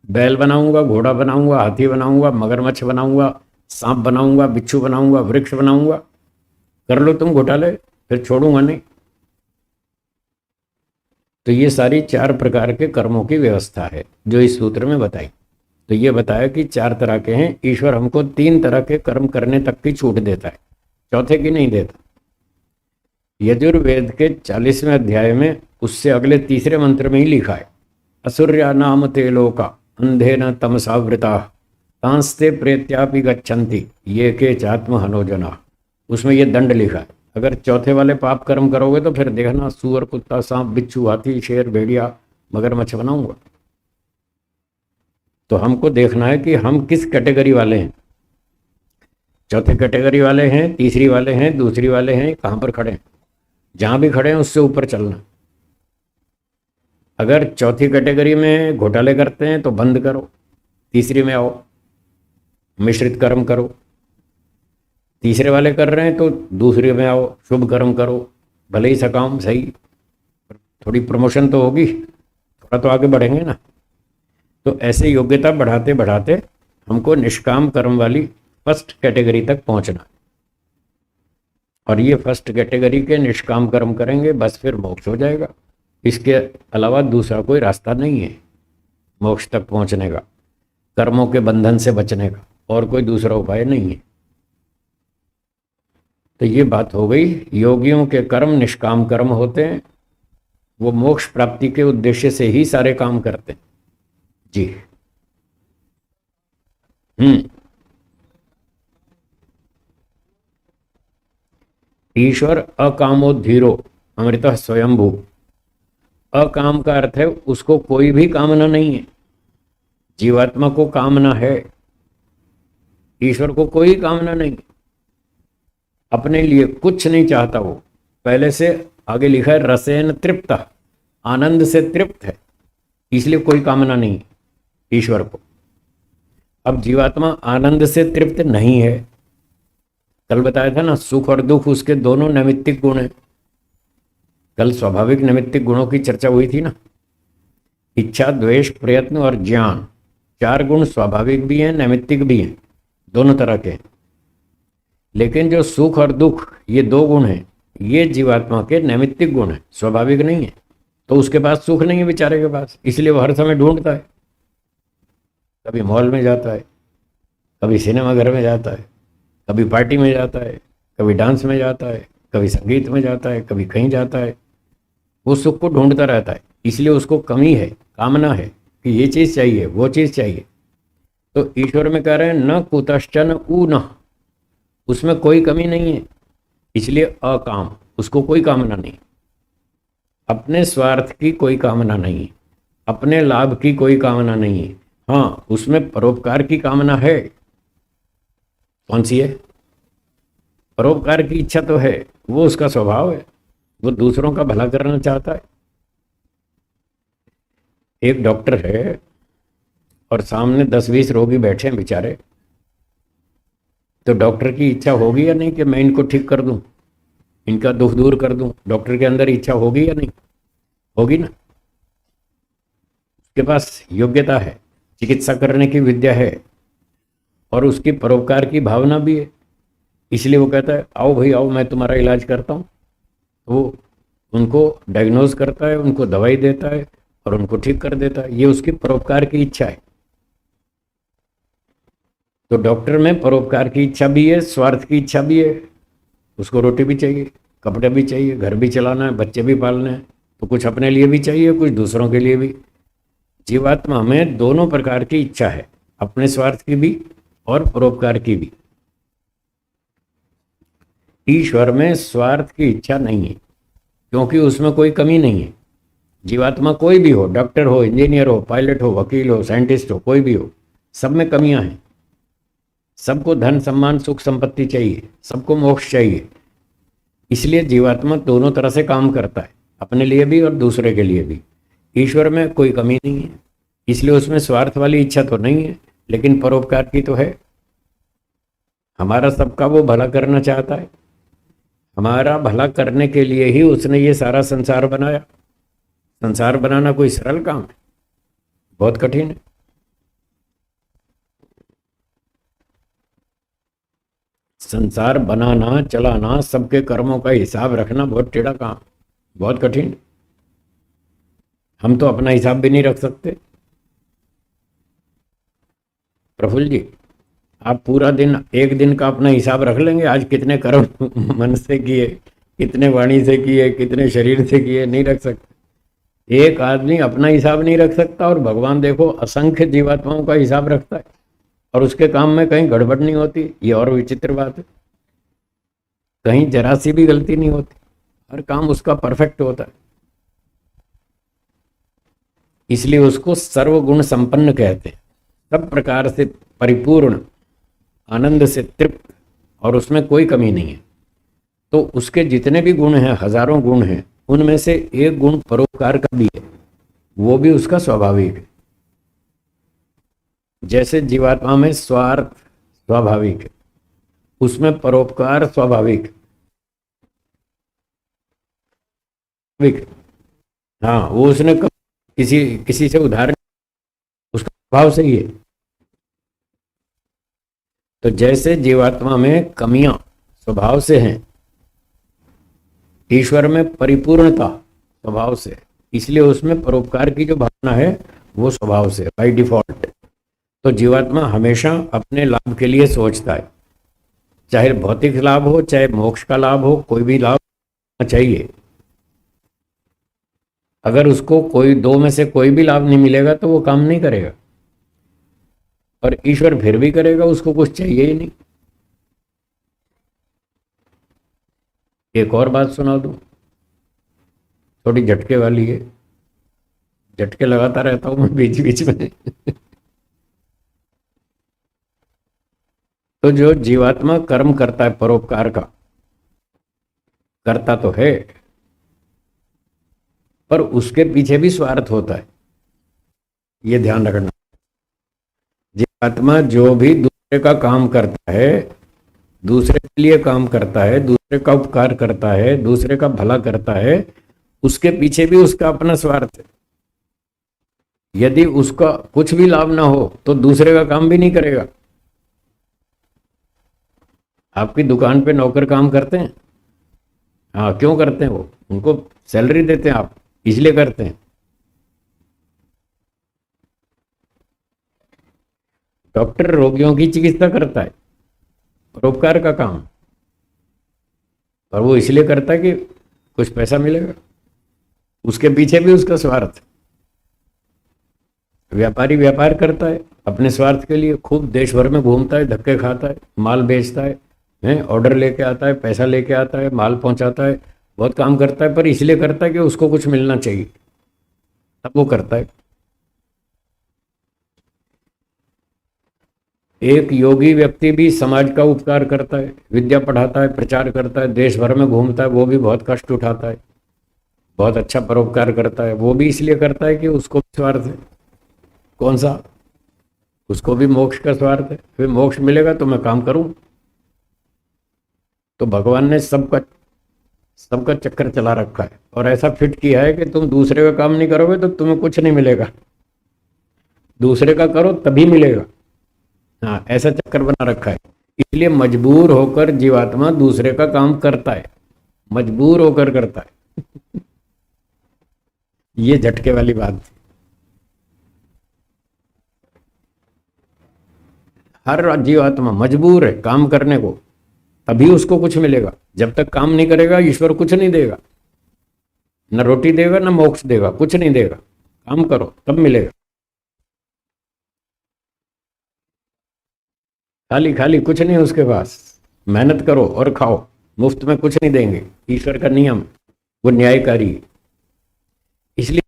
बैल बनाऊंगा, घोड़ा बनाऊंगा, हाथी बनाऊंगा, मगरमच्छ बनाऊंगा, सांप बनाऊंगा, बिच्छू बनाऊंगा, वृक्ष बनाऊंगा, कर लो तुम घोटाले, फिर छोड़ूंगा नहीं। तो ये सारी 4 प्रकार के कर्मों की व्यवस्था है जो इस सूत्र में बताई। तो ये बताया कि 4 तरह के हैं। ईश्वर हमको 3 तरह के कर्म करने तक की छूट देता है, चौथे की नहीं देता। यजुर्वेद के 40वें अध्याय में उससे अगले तीसरे मंत्र में ही लिखा है, असुर्या नाम ते लोका अंधेन तमसावृता तांस्ते प्रेत्यापि गच्छन्ति ये के चात्म हनोजना। उसमें ये दंड लिखा है, अगर चौथे वाले पाप कर्म करोगे तो फिर देखना सूअर, कुत्ता, सांप, बिच्छू, हाथी, शेर, भेड़िया, मगरमच्छ बनाऊंगा। तो हमको देखना है कि हम किस कैटेगरी वाले हैं, चौथे कैटेगरी वाले हैं, तीसरी वाले हैं, दूसरी वाले हैं, कहाँ पर खड़े हैं। जहाँ भी खड़े हैं उससे ऊपर चलना। अगर चौथी कैटेगरी में घोटाले करते हैं तो बंद करो, तीसरी में आओ, मिश्रित कर्म करो। तीसरे वाले कर रहे हैं तो दूसरे में आओ, शुभ कर्म करो, भले ही सकाम सही, थोड़ी प्रमोशन तो होगी, थोड़ा तो आगे बढ़ेंगे ना। तो ऐसे योग्यता बढ़ाते बढ़ाते हमको निष्काम कर्म वाली फर्स्ट कैटेगरी तक पहुंचना है। और ये फर्स्ट कैटेगरी के निष्काम कर्म करेंगे बस फिर मोक्ष हो जाएगा। इसके अलावा दूसरा कोई रास्ता नहीं है मोक्ष तक पहुंचने का, कर्मों के बंधन से बचने का, और कोई दूसरा उपाय नहीं है। तो ये बात हो गई, योगियों के कर्म निष्काम कर्म होते हैं, वो मोक्ष प्राप्ति के उद्देश्य से ही सारे काम करते हैं जी। ईश्वर अकामोद्धीरो अमृत स्वयंभू। अकाम का अर्थ है उसको कोई भी कामना नहीं है। जीवात्मा को कामना है, ईश्वर को कोई कामना नहीं, अपने लिए कुछ नहीं चाहता। वो पहले से आगे लिखा है रसेन तृप्त, आनंद से तृप्त है, इसलिए कोई कामना नहीं ईश्वर को। अब जीवात्मा आनंद से तृप्त नहीं है, कल बताया था ना, सुख और दुख उसके दोनों नैमित्तिक गुण हैं। कल स्वाभाविक नैमित्तिक गुणों की चर्चा हुई थी ना, इच्छा, द्वेष, प्रयत्न और ज्ञान, 4 गुण स्वाभाविक भी हैं, नैमित्तिक भी हैं, दोनों तरह के। लेकिन जो सुख और दुख ये 2 गुण हैं, ये जीवात्मा के नैमित्तिक गुण हैं, स्वाभाविक नहीं है। तो उसके पास सुख नहीं है बेचारे के पास, इसलिए वो हर समय ढूंढता है। कभी मॉल में जाता है, कभी सिनेमा घर में जाता है, कभी पार्टी में जाता है, कभी डांस में जाता है, कभी संगीत में जाता है, कभी कहीं जाता है। वो सुख को ढूंढता रहता है, इसलिए उसको कमी है, कामना है कि ये चीज़ चाहिए, वो चीज़ चाहिए। तो ईश्वर में कह रहे हैं न कुतश्चन ऊ न, उसमें कोई कमी नहीं है, इसलिए अकाम, उसको कोई कामना नहीं, अपने स्वार्थ की कोई कामना नहीं, अपने लाभ की कोई कामना नहीं है। हाँ, उसमें परोपकार की कामना है। कौन सी है? परोपकार की इच्छा तो है, वो उसका स्वभाव है, वो दूसरों का भला करना चाहता है। एक डॉक्टर है और सामने 10-20 रोगी बैठे हैं बेचारे, तो डॉक्टर की इच्छा होगी या नहीं कि मैं इनको ठीक कर दूं, इनका दुख दूर कर दूं? डॉक्टर के अंदर इच्छा होगी या नहीं? होगी ना। उसके पास योग्यता है, चिकित्सा करने की विद्या है और उसकी परोपकार की भावना भी है, इसलिए वो कहता है आओ भाई आओ, मैं तुम्हारा इलाज करता हूँ। वो उनको डायग्नोज करता है, उनको दवाई देता है और उनको ठीक कर देता है। ये उसकी परोपकार की इच्छा है। तो डॉक्टर में परोपकार की इच्छा भी है, स्वार्थ की इच्छा भी है। उसको रोटी भी चाहिए, कपड़े भी चाहिए, घर भी चलाना है, बच्चे भी पालने हैं, तो कुछ अपने लिए भी चाहिए, कुछ दूसरों के लिए भी। जीवात्मा में दोनों प्रकार की इच्छा है, अपने स्वार्थ की भी और परोपकार की भी। ईश्वर में स्वार्थ की इच्छा नहीं है, क्योंकि उसमें कोई कमी नहीं है। जीवात्मा कोई भी हो, डॉक्टर हो, इंजीनियर हो, पायलट हो, वकील हो, साइंटिस्ट हो, कोई भी हो, सब में कमियां हैं। सबको धन, सम्मान, सुख, संपत्ति चाहिए, सबको मोक्ष चाहिए। इसलिए जीवात्मा दोनों तरह से काम करता है, अपने लिए भी और दूसरे के लिए भी। ईश्वर में कोई कमी नहीं है, इसलिए उसमें स्वार्थ वाली इच्छा तो नहीं है, लेकिन परोपकार की तो है। हमारा सबका वो भला करना चाहता है, हमारा भला करने के लिए ही उसने ये सारा संसार बनाया। संसार बनाना कोई सरल काम है? बहुत कठिन है। संसार बनाना, चलाना, सबके कर्मों का हिसाब रखना बहुत टेढ़ा काम, बहुत कठिन। हम तो अपना हिसाब भी नहीं रख सकते। प्रफुल्ल जी, आप पूरा दिन एक दिन का अपना हिसाब रख लेंगे, आज कितने कर्म मन से किए, कितने वाणी से किए, कितने शरीर से किए? नहीं रख सकते। एक आदमी अपना हिसाब नहीं रख सकता और भगवान देखो असंख्य जीवात्माओं का हिसाब रखता है और उसके काम में कहीं गड़बड़ नहीं होती। ये और विचित्र बात है, कहीं जरा सी भी गलती नहीं होती, हर काम उसका परफेक्ट होता है। इसलिए उसको सर्वगुण संपन्न कहते हैं, सब प्रकार से परिपूर्ण, आनंद से तृप्त, और उसमें कोई कमी नहीं है। तो उसके जितने भी गुण हैं, हजारों गुण हैं, उनमें से एक गुण परोपकार का भी है, वो भी उसका स्वाभाविक है। जैसे जीवात्मा में स्वार्थ स्वाभाविक है, उसमें परोपकार स्वाभाविक है। हाँ, वो उसने किसी किसी से उधार, उसका स्वभाव सही है। तो जैसे जीवात्मा में कमियां स्वभाव से हैं, ईश्वर में परिपूर्णता स्वभाव से, इसलिए उसमें परोपकार की जो भावना है वो स्वभाव से, बाय डिफॉल्ट। तो जीवात्मा हमेशा अपने लाभ के लिए सोचता है, चाहे भौतिक लाभ हो, चाहे मोक्ष का लाभ हो, कोई भी लाभ होना चाहिए। अगर उसको कोई दो में से कोई भी लाभ नहीं मिलेगा तो वो काम नहीं करेगा, और ईश्वर फिर भी करेगा, उसको कुछ चाहिए ही नहीं। एक और बात सुना दूं, थोड़ी झटके वाली है, झटके लगाता रहता हूं मैं बीच बीच में। तो जो जीवात्मा कर्म करता है परोपकार का, करता तो है, पर उसके पीछे भी स्वार्थ होता है, ये ध्यान रखना। जीवात्मा जो भी दूसरे का काम करता है, दूसरे के लिए काम करता है, दूसरे का उपकार करता है, दूसरे का भला करता है, उसके पीछे भी उसका अपना स्वार्थ है। यदि उसका कुछ भी लाभ ना हो तो दूसरे का काम भी नहीं करेगा। आपकी दुकान पे नौकर काम करते हैं, हाँ, क्यों करते हैं? वो उनको सैलरी देते हैं आप, इसलिए करते हैं। डॉक्टर रोगियों की चिकित्सा करता है, परोपकार का काम, और वो इसलिए करता है कि कुछ पैसा मिलेगा, उसके पीछे भी उसका स्वार्थ। व्यापारी व्यापार करता है अपने स्वार्थ के लिए, खूब देश भर में घूमता है, धक्के खाता है, माल बेचता है, ऑर्डर लेके आता है, पैसा लेके आता है, माल पहुंचाता है, बहुत काम करता है, पर इसलिए करता है कि उसको कुछ मिलना चाहिए, तब वो करता है। एक योगी व्यक्ति भी समाज का उपकार करता है, विद्या पढ़ाता है, प्रचार करता है, देश भर में घूमता है, वो भी बहुत कष्ट उठाता है, बहुत अच्छा परोपकार करता है, वो भी इसलिए करता है कि उसको स्वार्थ है। कौन सा? उसको भी मोक्ष का स्वार्थ है, फिर मोक्ष मिलेगा तो मैं काम करूं। तो भगवान ने सबका सबका चक्कर चला रखा है और ऐसा फिट किया है कि तुम दूसरे का काम नहीं करोगे तो तुम्हें कुछ नहीं मिलेगा, दूसरे का करो तभी मिलेगा। हाँ, ऐसा चक्कर बना रखा है। इसलिए मजबूर होकर जीवात्मा दूसरे का काम करता है, मजबूर होकर करता है। ये झटके वाली बात थी। हर जीवात्मा मजबूर है काम करने को, तभी उसको कुछ मिलेगा। जब तक काम नहीं करेगा ईश्वर कुछ नहीं देगा, न रोटी देगा न मोक्ष देगा, कुछ नहीं देगा। काम करो तब मिलेगा। खाली खाली कुछ नहीं उसके पास, मेहनत करो और खाओ, मुफ्त में कुछ नहीं देंगे। ईश्वर का नियम, वो न्यायकारी है। इसलिए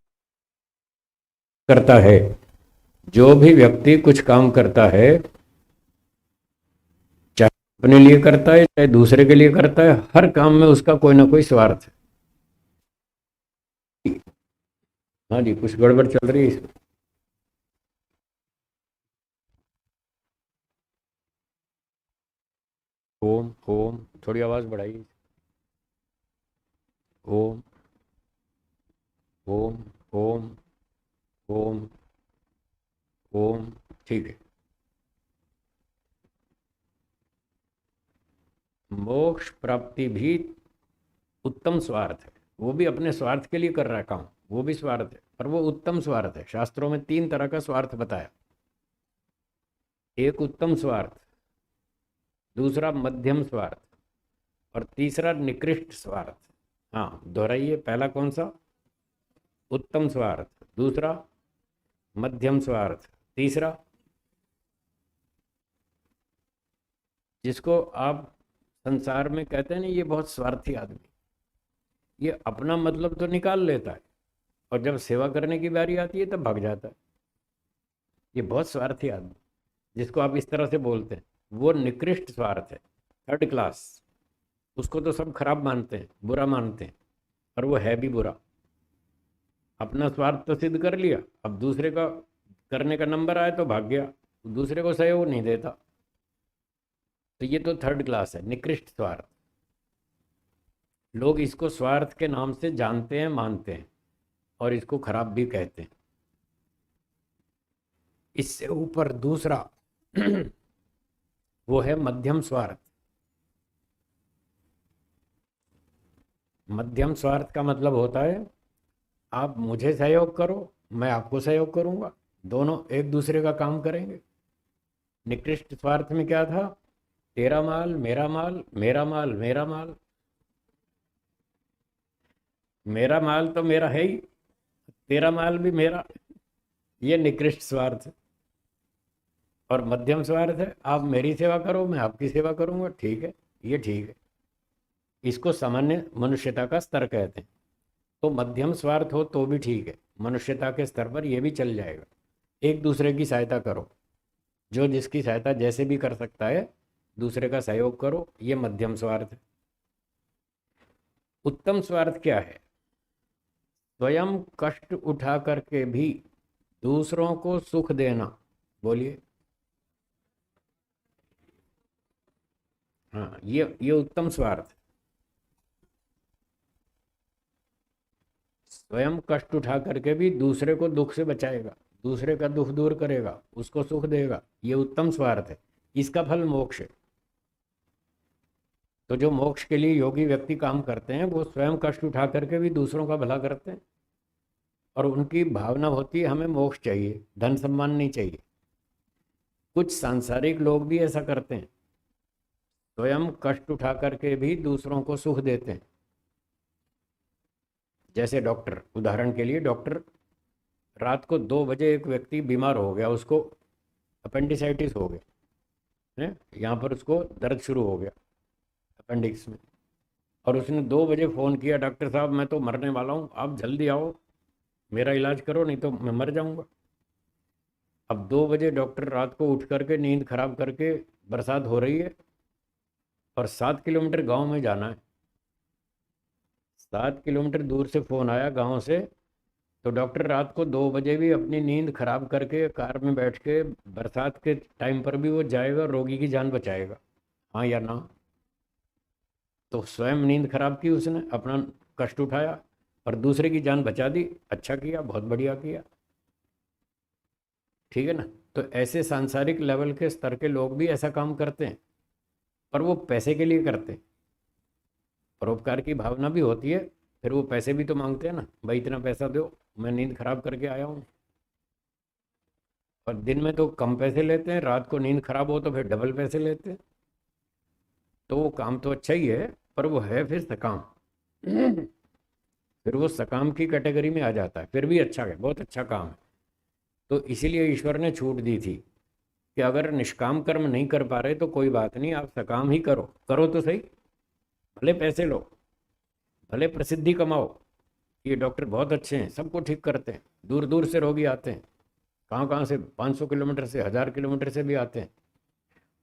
करता है, जो भी व्यक्ति कुछ काम करता है, चाहे अपने लिए करता है चाहे दूसरे के लिए करता है, हर काम में उसका कोई ना कोई स्वार्थ है। हाँ जी, कुछ गड़बड़ चल रही है इसमें। ओम ओम, थोड़ी आवाज बढ़ाइए। ओम ओम ओम ओम ओम, ठीक है। मोक्ष प्राप्ति भी उत्तम स्वार्थ है, वो भी अपने स्वार्थ के लिए कर रहा है काम, वो भी स्वार्थ है, पर वो उत्तम स्वार्थ है। शास्त्रों में तीन तरह का स्वार्थ बताया। एक उत्तम स्वार्थ, दूसरा मध्यम स्वार्थ, और तीसरा निकृष्ट स्वार्थ। हाँ दोहराइए, पहला कौन सा? उत्तम स्वार्थ, दूसरा मध्यम स्वार्थ, तीसरा जिसको आप संसार में कहते हैं ना ये बहुत स्वार्थी आदमी, ये अपना मतलब तो निकाल लेता है और जब सेवा करने की बारी आती है तब भाग जाता है। ये बहुत स्वार्थी आदमी जिसको आप इस तरह से बोलते हैं, वो निकृष्ट स्वार्थ है, थर्ड क्लास। उसको तो सब खराब मानते हैं, बुरा मानते हैं, और वो है भी बुरा। अपना स्वार्थ तो सिद्ध कर लिया, अब दूसरे का करने का नंबर आए तो भाग गया, दूसरे को सहयोग नहीं देता। तो ये तो थर्ड क्लास है, निकृष्ट स्वार्थ। लोग इसको स्वार्थ के नाम से जानते हैं, मानते हैं, और इसको खराब भी कहते हैं। इससे ऊपर दूसरा वो है मध्यम स्वार्थ। मध्यम स्वार्थ का मतलब होता है आप मुझे सहयोग करो, मैं आपको सहयोग करूंगा, दोनों एक दूसरे का काम करेंगे। निकृष्ट स्वार्थ में क्या था? तेरा माल मेरा माल, मेरा माल मेरा माल। मेरा माल तो मेरा है ही, तेरा माल भी मेरा। ये निकृष्ट स्वार्थ है। और मध्यम स्वार्थ है आप मेरी सेवा करो, मैं आपकी सेवा करूंगा, ठीक है, ये ठीक है। इसको सामान्य मनुष्यता का स्तर कहते हैं। तो मध्यम स्वार्थ हो तो भी ठीक है, मनुष्यता के स्तर पर यह भी चल जाएगा। एक दूसरे की सहायता करो, जो जिसकी सहायता जैसे भी कर सकता है, दूसरे का सहयोग करो, ये मध्यम स्वार्थ है। उत्तम स्वार्थ क्या है? स्वयं कष्ट उठा करके भी दूसरों को सुख देना। बोलिए। हाँ, ये उत्तम स्वार्थ। स्वयं कष्ट उठा करके भी दूसरे को दुख से बचाएगा, दूसरे का दुख दूर करेगा, उसको सुख देगा, ये उत्तम स्वार्थ है। इसका फल मोक्ष है। तो जो मोक्ष के लिए योगी व्यक्ति काम करते हैं वो स्वयं कष्ट उठा करके भी दूसरों का भला करते हैं, और उनकी भावना होती है हमें मोक्ष चाहिए, धन सम्मान नहीं चाहिए। कुछ सांसारिक लोग भी ऐसा करते हैं, स्वयं कष्ट उठा करके भी दूसरों को सुख देते हैं। जैसे डॉक्टर, उदाहरण के लिए डॉक्टर, रात को 2 बजे एक व्यक्ति बीमार हो गया, उसको अपेंडिसाइटिस हो गया है, यहाँ पर उसको दर्द शुरू हो गया अपेंडिक्स में, और उसने 2 बजे फ़ोन किया, डॉक्टर साहब मैं तो मरने वाला हूँ, आप जल्दी आओ, मेरा इलाज करो, नहीं तो मैं मर जाऊँगा। अब 2 बजे डॉक्टर रात को उठ करके नींद खराब करके, बरसात हो रही है और 7 किलोमीटर गांव में जाना है, 7 किलोमीटर दूर से फ़ोन आया गांव से, तो डॉक्टर रात को 2 बजे भी अपनी नींद खराब करके कार में बैठ के बरसात के टाइम पर भी वो जाएगा, रोगी की जान बचाएगा। हाँ या ना? तो स्वयं नींद खराब की उसने, अपना कष्ट उठाया और दूसरे की जान बचा दी, अच्छा किया, बहुत बढ़िया किया, ठीक है ना? तो ऐसे सांसारिक लेवल के स्तर के लोग भी ऐसा काम करते हैं, पर वो पैसे के लिए करते हैं। परोपकार की भावना भी होती है, फिर वो पैसे भी तो मांगते हैं ना, भाई इतना पैसा दो, मैं नींद खराब करके आया हूँ। और दिन में तो कम पैसे लेते हैं, रात को नींद खराब हो तो फिर डबल पैसे लेते हैं। तो वो काम तो अच्छा ही है, पर वो है फिर सकाम, फिर वो सकाम की कैटेगरी में आ जाता है, फिर भी अच्छा है, बहुत अच्छा काम है। तो इसीलिए ईश्वर ने छूट दी थी कि अगर निष्काम कर्म नहीं कर पा रहे तो कोई बात नहीं, आप सकाम ही करो, करो तो सही, भले पैसे लो, भले प्रसिद्धि कमाओ। ये डॉक्टर बहुत अच्छे हैं, सबको ठीक करते हैं, दूर दूर से रोगी आते हैं, कहाँ कहाँ से, 500 किलोमीटर से, 1000 किलोमीटर से भी आते हैं,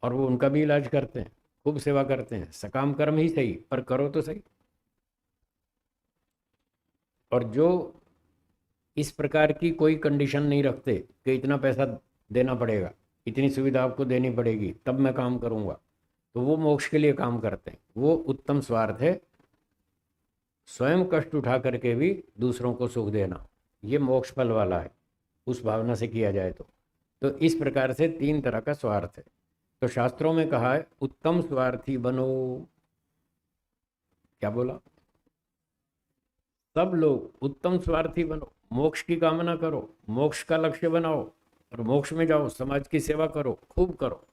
और वो उनका भी इलाज करते हैं, खूब सेवा करते हैं। सकाम कर्म ही सही, पर करो तो सही। और जो इस प्रकार की कोई कंडीशन नहीं रखते कि इतना पैसा देना पड़ेगा, इतनी सुविधा आपको देनी पड़ेगी तब मैं काम करूँगा, तो वो मोक्ष के लिए काम करते हैं। वो उत्तम स्वार्थ है, स्वयं कष्ट उठा करके भी दूसरों को सुख देना, ये मोक्ष फल वाला है, उस भावना से किया जाए तो इस प्रकार से 3 तरह का स्वार्थ है। तो शास्त्रों में कहा है उत्तम स्वार्थी बनो। क्या बोला? सब लोग उत्तम स्वार्थी बनो, मोक्ष की कामना करो, मोक्ष का लक्ष्य बनाओ, और मोक्ष में जाओ, समाज की सेवा करो, खूब करो,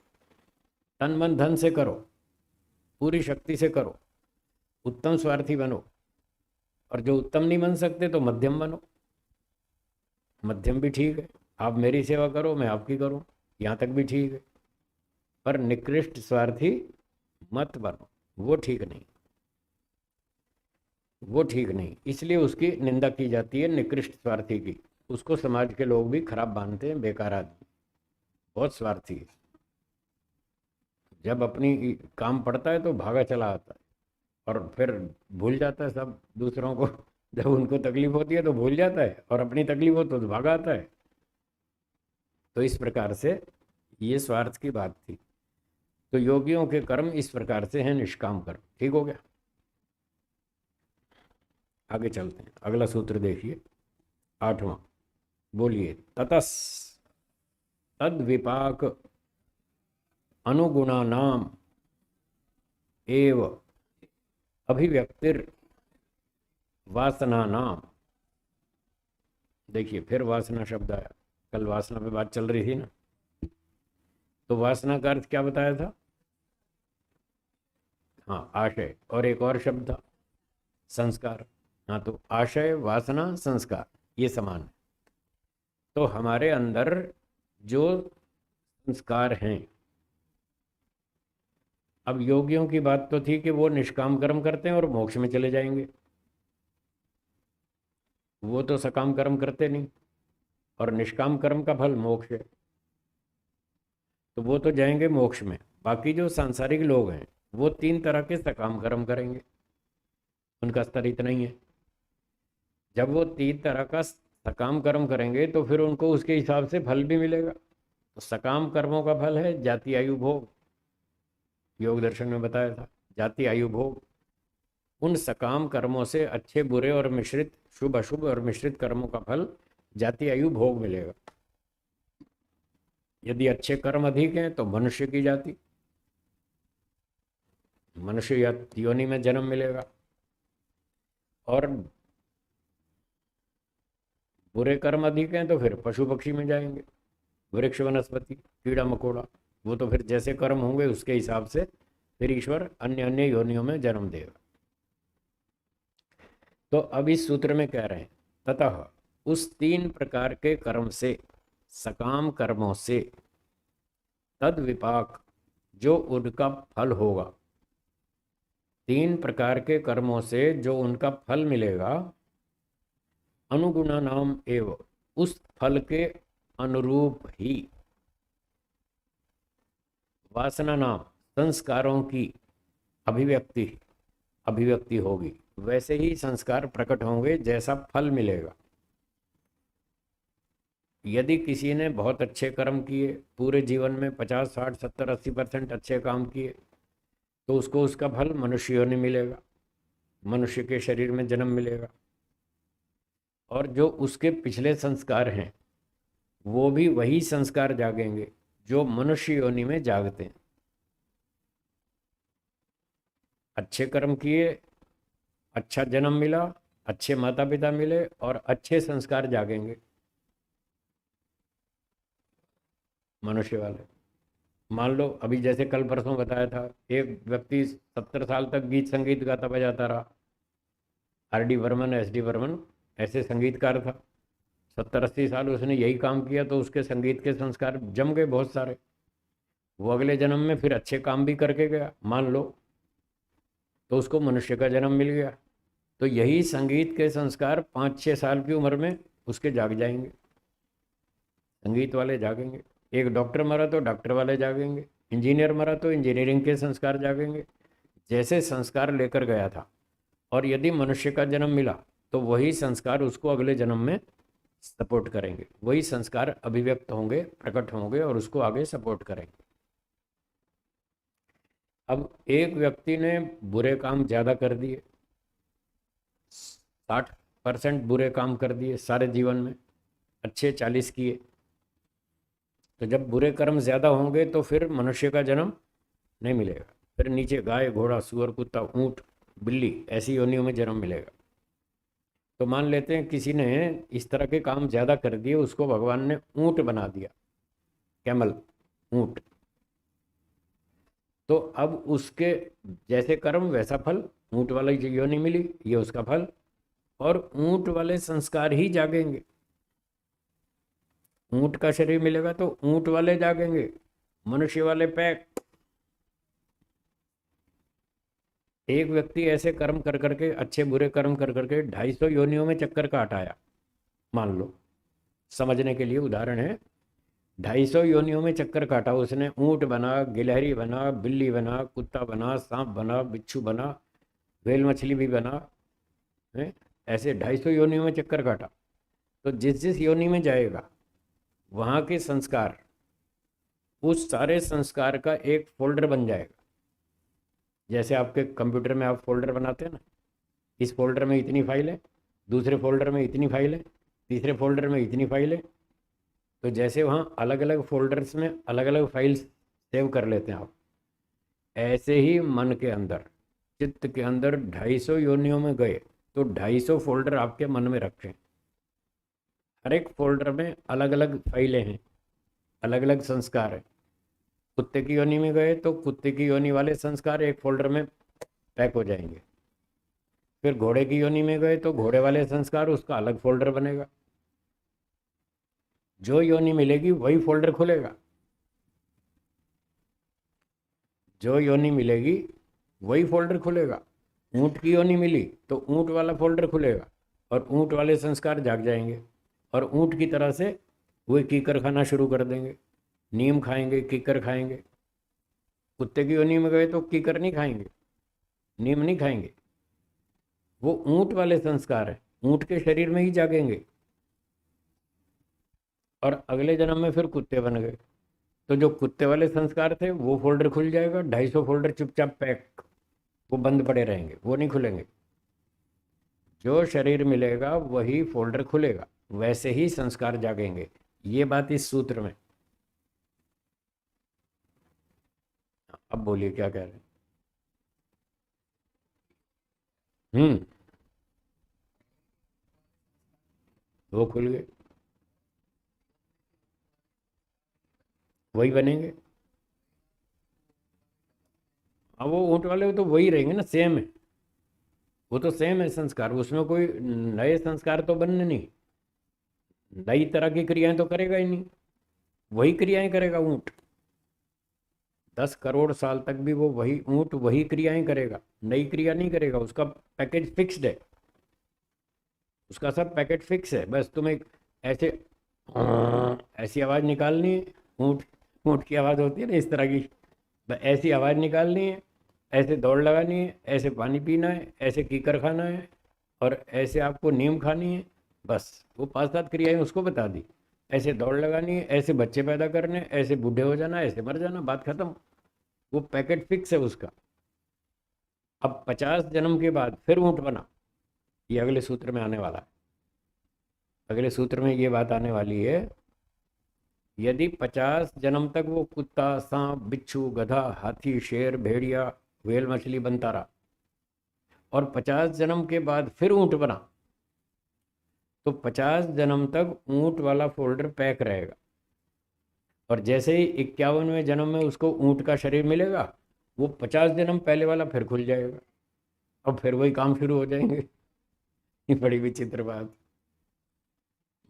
तन मन धन से करो, पूरी शक्ति से करो, उत्तम स्वार्थी बनो। और जो उत्तम नहीं बन सकते तो मध्यम बनो। मध्यम भी ठीक है, आप मेरी सेवा करो, मैं आपकी करूं, यहाँ तक भी ठीक है। पर निकृष्ट स्वार्थी मत बनो, वो ठीक नहीं, वो ठीक नहीं। इसलिए उसकी निंदा की जाती है, निकृष्ट स्वार्थी की। उसको समाज के लोग भी खराब मानते हैं, बेकार आदमी, बहुत स्वार्थी है। जब अपनी काम पड़ता है तो भागा चला आता है, और फिर भूल जाता है सब दूसरों को। जब उनको तकलीफ होती है तो भूल जाता है, और अपनी तकलीफ हो तो भागा आता है। तो इस प्रकार से ये स्वार्थ की बात थी। तो योगियों के कर्म इस प्रकार से हैं, निष्काम कर्म। ठीक हो गया। आगे चलते हैं, अगला सूत्र देखिए, 8वां। बोलिए, ततस तद विपाक अनुगुणानाम एव अभिव्यक्तिर वासना नाम। देखिए फिर वासना शब्द आया, कल वासना पे बात चल रही थी ना। तो वासना का अर्थ क्या बताया था? हाँ, आशय, और एक और शब्द था संस्कार। हाँ, तो आशय, वासना, संस्कार ये समान है। तो हमारे अंदर जो संस्कार हैं, अब योगियों की बात तो थी कि वो निष्काम कर्म करते हैं और मोक्ष में चले जाएंगे। वो तो सकाम कर्म करते नहीं, और निष्काम कर्म का फल मोक्ष है, तो वो तो जाएंगे मोक्ष में। बाकी जो सांसारिक लोग हैं वो 3 तरह के सकाम कर्म करेंगे, उनका स्तर इतना ही है। जब वो 3 तरह का सकाम कर्म करेंगे तो फिर उनको उसके हिसाब से फल भी मिलेगा। तो सकाम कर्मों का फल है जाति आयु भोग, योग दर्शन में बताया था, जाति आयु भोग। उन सकाम कर्मों से अच्छे बुरे और मिश्रित, शुभ अशुभ और मिश्रित कर्मों का फल जाति आयु भोग मिलेगा। यदि अच्छे कर्म अधिक हैं तो मनुष्य की जाति, मनुष्य या योनि में जन्म मिलेगा, और बुरे कर्म अधिक हैं तो फिर पशु पक्षी में जाएंगे, वृक्ष वनस्पति कीड़ा मकोड़ा। वो तो फिर जैसे कर्म होंगे उसके हिसाब से फिर ईश्वर अन्य अन्य योनियों में जन्म देगा। तो अब इस सूत्र में कह रहे हैं, ततः उस 3 प्रकार के कर्म से, सकाम कर्मों से, तद विपाक जो उनका फल होगा, 3 प्रकार के कर्मों से जो उनका फल मिलेगा, अनुगुणा नाम एव, उस फल के अनुरूप ही, वासना नाम संस्कारों की अभिव्यक्ति अभिव्यक्ति होगी। वैसे ही संस्कार प्रकट होंगे जैसा फल मिलेगा। यदि किसी ने बहुत अच्छे कर्म किए, पूरे जीवन में 50, 60, 70, 80% अच्छे काम किए, तो उसको उसका फल मनुष्य योनि मिलेगा, मनुष्य के शरीर में जन्म मिलेगा। और जो उसके पिछले संस्कार हैं वो भी वही संस्कार जागेंगे जो मनुष्य योनि में जागते हैं। अच्छे कर्म किए, अच्छा जन्म मिला, अच्छे माता पिता मिले, और अच्छे संस्कार जागेंगे मनुष्य वाले। मान लो अभी जैसे कल परसों बताया था, एक व्यक्ति 70 साल तक गीत संगीत गाता बजाता रहा, R.D. बर्मन, S.D. बर्मन, ऐसे संगीतकार था। 70-80 साल उसने यही काम किया, तो उसके संगीत के संस्कार जम गए बहुत सारे। वो अगले जन्म में फिर अच्छे काम भी करके गया मान लो, तो उसको मनुष्य का जन्म मिल गया। तो यही संगीत के संस्कार 5-6 साल की उम्र में उसके जाग जाएंगे, संगीत वाले जागेंगे। एक डॉक्टर मरा तो डॉक्टर वाले जागेंगे, इंजीनियर मरा तो इंजीनियरिंग के संस्कार जागेंगे। जैसे संस्कार लेकर गया था, और यदि मनुष्य का जन्म मिला तो वही संस्कार उसको अगले जन्म में सपोर्ट करेंगे, वही संस्कार अभिव्यक्त होंगे, प्रकट होंगे और उसको आगे सपोर्ट करेंगे। अब एक व्यक्ति ने बुरे काम ज़्यादा कर दिए, 60% बुरे काम कर दिए सारे जीवन में, अच्छे 40 किए, तो जब बुरे कर्म ज़्यादा होंगे तो फिर मनुष्य का जन्म नहीं मिलेगा, फिर नीचे गाय घोड़ा सुअर कुत्ता ऊँट बिल्ली ऐसी योनियों में जन्म मिलेगा। तो मान लेते हैं किसी ने इस तरह के काम ज़्यादा कर दिए, उसको भगवान ने ऊँट बना दिया, कैमल, ऊंट। तो अब उसके जैसे कर्म वैसा फल, ऊंट वाली जो योनि मिली ये उसका फल, और ऊंट वाले संस्कार ही जागेंगे। ऊंट का शरीर मिलेगा तो ऊंट वाले जागेंगे, मनुष्य वाले पैक। एक व्यक्ति ऐसे कर्म कर करके, अच्छे बुरे कर्म कर करके 250 योनियों में चक्कर काट आया, मान लो, समझने के लिए उदाहरण है। 250 योनियों में चक्कर काटा उसने, ऊंट बना, गिलहरी बना, बिल्ली बना, कुत्ता बना, सांप बना, बिच्छू बना, व्हेल मछली भी बना है। ऐसे 250 योनियों में चक्कर काटा। तो जिस जिस योनि में जाएगा वहाँ के संस्कार, उस सारे संस्कार का एक फोल्डर बन जाएगा। जैसे आपके कंप्यूटर में आप फोल्डर बनाते हैं ना, इस फोल्डर में इतनी फाइल है, दूसरे फोल्डर में इतनी फाइल है, तीसरे फोल्डर में इतनी फाइल है। तो जैसे वहाँ अलग अलग फोल्डर्स में अलग अलग फाइल्स सेव कर लेते हैं आप, ऐसे ही मन के अंदर, चित्त के अंदर 250 योनियों में गए तो 250 फोल्डर आपके मन में रखें। हर एक फोल्डर में अलग अलग फाइलें हैं, अलग अलग संस्कार है। कुत्ते की योनि में गए तो कुत्ते की योनि वाले संस्कार एक फोल्डर में पैक हो जाएंगे। फिर घोड़े की योनि में गए तो घोड़े वाले संस्कार, उसका अलग फोल्डर बनेगा। जो योनि मिलेगी वही फोल्डर खुलेगा, जो योनि मिलेगी वही फोल्डर खुलेगा। ऊंट की योनि मिली तो ऊंट वाला फोल्डर खुलेगा और ऊंट वाले संस्कार जाग जाएंगे, और ऊंट की तरह से वही कीकर खाना शुरू कर देंगे, नीम खाएंगे, कीकर खाएंगे। कुत्ते की योनि में गए तो कीकर नहीं खाएंगे, नीम नहीं खाएंगे, वो ऊंट वाले संस्कार है, ऊंट के शरीर में ही जागेंगे। और अगले जन्म में फिर कुत्ते बन गए तो जो कुत्ते वाले संस्कार थे वो फोल्डर खुल जाएगा, 250 फोल्डर चुपचाप पैक, वो बंद पड़े रहेंगे, वो नहीं खुलेंगे। जो शरीर मिलेगा वही फोल्डर खुलेगा, वैसे ही संस्कार जागेंगे। ये बात इस सूत्र में। अब बोलिए क्या कह रहे हैं। हम्म, वो खुल गए, वही बनेंगे। अब वो ऊंट वाले तो वही रहेंगे ना, सेम है, वो तो सेम है संस्कार, उसमें कोई नए संस्कार तो बनने नहीं, नई तरह की क्रियाएं तो करेगा ही नहीं, वही क्रियाएं करेगा ऊंट। 10 करोड़ साल तक भी वो वही ऊंट वही क्रियाएं करेगा, नई क्रिया नहीं करेगा। उसका पैकेज फिक्स्ड है, उसका सब पैकेट फिक्स है। बस तुम्हें ऐसे ऐसी आवाज़ निकालनी है, ऊंट ऊंट की आवाज़ होती है ना इस तरह की, बस ऐसी आवाज़ निकालनी है, ऐसे दौड़ लगानी है, ऐसे पानी पीना है, ऐसे कीकर खाना है, और ऐसे आपको नीम खानी है। बस वो 5-7 क्रियाएं उसको बता दी। ऐसे दौड़ लगानी है, ऐसे बच्चे पैदा करने, ऐसे बूढ़े हो जाना, ऐसे मर जाना, बात खत्म। वो पैकेट फिक्स है उसका। अब 50 जन्म के बाद फिर ऊंट बना, ये अगले सूत्र में आने वाला है। अगले सूत्र में ये बात आने वाली है, यदि 50 जन्म तक वो कुत्ता, सांप, बिच्छू, गधा, हाथी, शेर, भेड़िया, व्हेल मछली बनता रहा, और 50 जन्म के बाद फिर ऊंट बना, तो 50 जन्म तक ऊंट वाला फोल्डर पैक रहेगा। और जैसे ही 51वें जन्म में उसको ऊंट का शरीर मिलेगा, वो 50 जन्म पहले वाला फिर खुल जाएगा, और फिर वही काम शुरू हो जाएंगे। ये बड़ी विचित्र बात।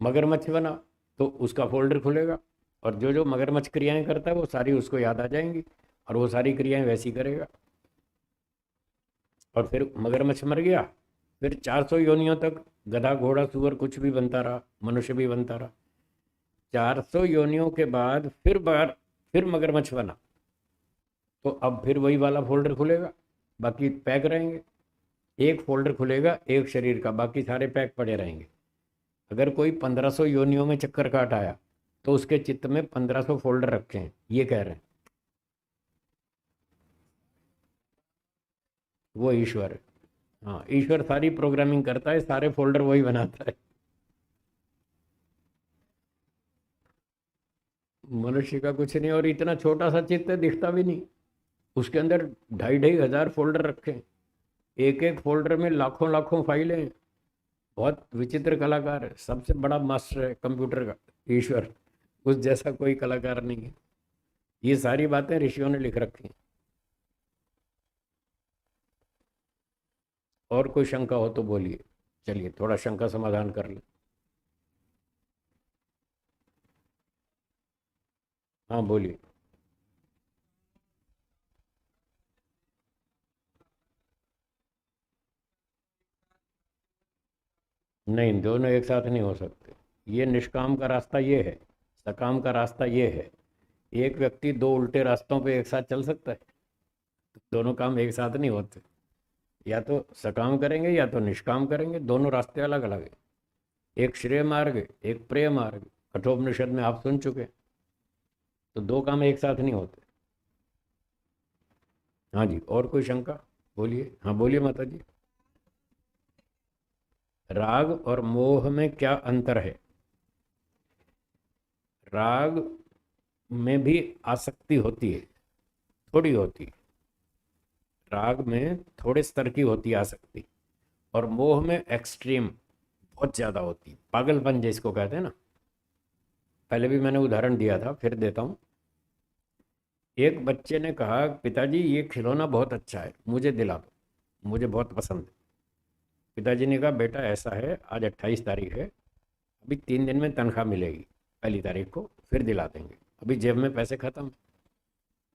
मगरमच्छ बना तो उसका फोल्डर खुलेगा, और जो जो मगरमच्छ क्रियाएं करता है वो सारी उसको याद आ जाएंगी, और वो सारी क्रियाएं वैसी करेगा। और फिर मगरमच्छ मर गया, फिर 400 योनियों तक गधा, घोड़ा, सुअर कुछ भी बनता रहा, मनुष्य भी बनता रहा। 400 योनियों के बाद फिर मगरमच्छ बना, तो अब फिर वही वाला फोल्डर खुलेगा, बाकी पैक रहेंगे। एक फोल्डर खुलेगा एक शरीर का, बाकी सारे पैक पड़े रहेंगे। अगर कोई 1500 योनियों में चक्कर काट आया तो उसके चित्त में 1500 फोल्डर रखे हैं, ये कह रहे हैं। वो ईश्वर है। हाँ, ईश्वर सारी प्रोग्रामिंग करता है, सारे फोल्डर वही बनाता है। मनुष्य का कुछ नहीं, और इतना छोटा सा चित्त है, दिखता भी नहीं। उसके अंदर 2,500 फोल्डर रखे हैं, एक एक फोल्डर में लाखों लाखों फाइलें हैं। बहुत विचित्र कलाकार है, सबसे बड़ा मास्टर है कंप्यूटर का ईश्वर। उस जैसा कोई कलाकार नहीं है। ये सारी बातें ऋषियों ने लिख रखी हैं। और कोई शंका हो तो बोलिए, चलिए थोड़ा शंका समाधान कर ले। हाँ बोलिए। नहीं, दोनों एक साथ नहीं हो सकते। ये निष्काम का रास्ता ये है, सकाम का रास्ता ये है। एक व्यक्ति दो उल्टे रास्तों पे एक साथ चल सकता है? दोनों काम एक साथ नहीं होते। या तो सकाम करेंगे या तो निष्काम करेंगे, दोनों रास्ते अलग अलग है। एक श्रेय मार्ग है, एक प्रेय मार्ग। कठोपनिषद में आप सुन चुके हैं। तो दो काम एक साथ नहीं होते। हाँ जी, और कोई शंका? बोलिए, हाँ बोलिए माता जी। राग और मोह में क्या अंतर है? राग में भी आसक्ति होती है, थोड़ी होती है। राग में थोड़े स्तर की होती है आसक्ति, और मोह में एक्सट्रीम बहुत ज़्यादा होती है, पागलपन जिसको कहते हैं ना। पहले भी मैंने उदाहरण दिया था, फिर देता हूँ। एक बच्चे ने कहा, पिताजी ये खिलौना बहुत अच्छा है, मुझे दिला दो, मुझे बहुत पसंद है। पिताजी ने कहा, बेटा ऐसा है, आज 28 तारीख है, अभी 3 दिन में तनख्वाह मिलेगी, पहली तारीख को फिर दिला देंगे, अभी जेब में पैसे खत्म।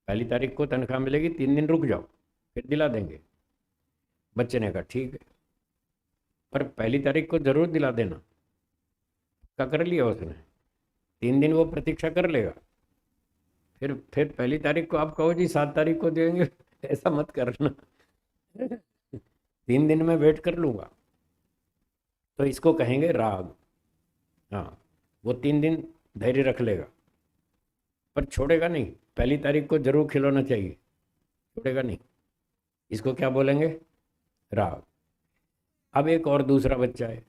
पहली तारीख को तनख्वाह मिलेगी, 3 दिन रुक जाओ, फिर दिला देंगे। बच्चे ने कहा ठीक है, पर पहली तारीख को जरूर दिला देना। क्या कर लिया उसने? 3 दिन वो प्रतीक्षा कर लेगा, फिर पहली तारीख को आप कहो जी 7 तारीख को देंगे। ऐसा मत करना। 3 दिन में वेट कर लूंगा, तो इसको कहेंगे राग। हाँ, वो 3 दिन धैर्य रख लेगा, पर छोड़ेगा नहीं। पहली तारीख को जरूर खिलौना चाहिए, छोड़ेगा नहीं। इसको क्या बोलेंगे? राग। अब एक और दूसरा बच्चा है,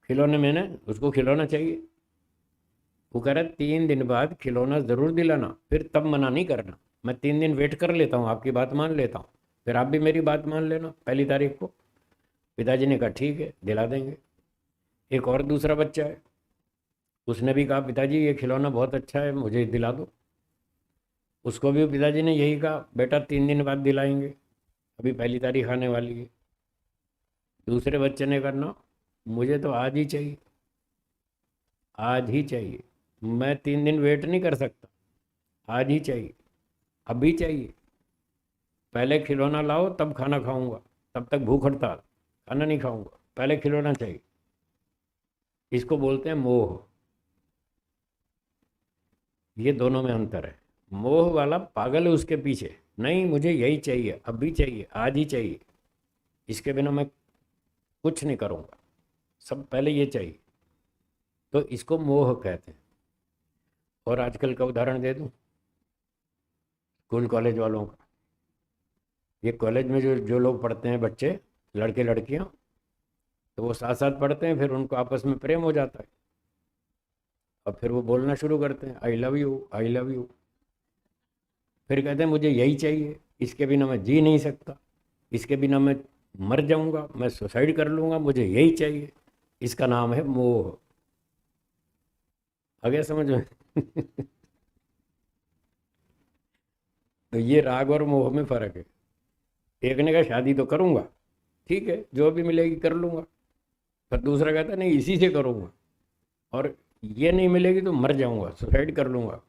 खिलौने में ना, उसको खिलौना चाहिए। वो कह रहा है 3 दिन बाद खिलौना जरूर दिलाना, फिर तब मना नहीं करना। मैं 3 दिन वेट कर लेता हूँ, आपकी बात मान लेता हूँ, फिर आप भी मेरी बात मान लेना पहली तारीख को। पिताजी ने कहा ठीक है, दिला देंगे। एक और दूसरा बच्चा है, उसने भी कहा, पिताजी ये खिलौना बहुत अच्छा है, मुझे दिला दो। उसको भी पिताजी ने यही कहा, बेटा 3 दिन बाद दिलाएंगे, अभी पहली तारीख आने वाली है। दूसरे बच्चे ने करना, मुझे तो आज ही चाहिए, आज ही चाहिए, मैं 3 दिन वेट नहीं कर सकता, आज ही चाहिए, अभी चाहिए। पहले खिलौना लाओ तब खाना खाऊंगा, तब तक भूख हड़ताल, खाना नहीं खाऊंगा, पहले खिलौना चाहिए। इसको बोलते हैं मोह। ये दोनों में अंतर है। मोह वाला पागल है उसके पीछे, नहीं मुझे यही चाहिए, अभी चाहिए, आज ही चाहिए, इसके बिना मैं कुछ नहीं करूंगा, सब पहले ये चाहिए। तो इसको मोह कहते हैं। और आजकल का उदाहरण दे दूं, स्कूल कॉलेज वालों का। ये कॉलेज में जो जो लोग पढ़ते हैं, बच्चे, लड़के लड़कियां, तो वो साथ साथ पढ़ते हैं, फिर उनको आपस में प्रेम हो जाता है, और फिर वो बोलना शुरू करते हैं, I love you, I love you. फिर कहते हैं मुझे यही चाहिए, इसके बिना मैं जी नहीं सकता, इसके बिना मैं मर जाऊंगा, मैं सुसाइड कर लूंगा, मुझे यही चाहिए। इसका नाम है मोह। आ गया समझ में? तो ये राग और मोह में फर्क है। एक ने कहा शादी तो करूंगा, ठीक है जो भी मिलेगी कर लूंगा, पर दूसरा कहता नहीं इसी से करूंगा, और ये नहीं मिलेगी तो मर जाऊंगा, सुसाइड कर लूंगा,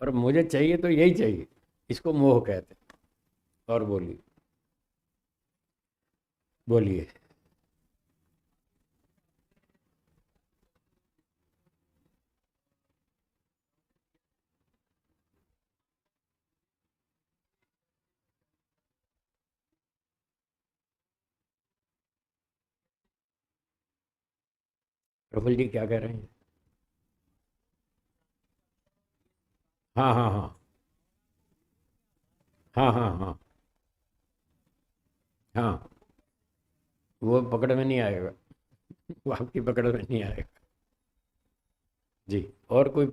पर मुझे चाहिए तो यही चाहिए। इसको मोह कहते हैं। और बोलिए, बोलिए। प्रफुल्ल जी क्या कह रहे हैं? हाँ हाँ हाँ। हाँ हाँ हाँ। हाँ, वो पकड़ में नहीं आएगा। वो आपकी पकड़ में नहीं आएगा। जी, और कोई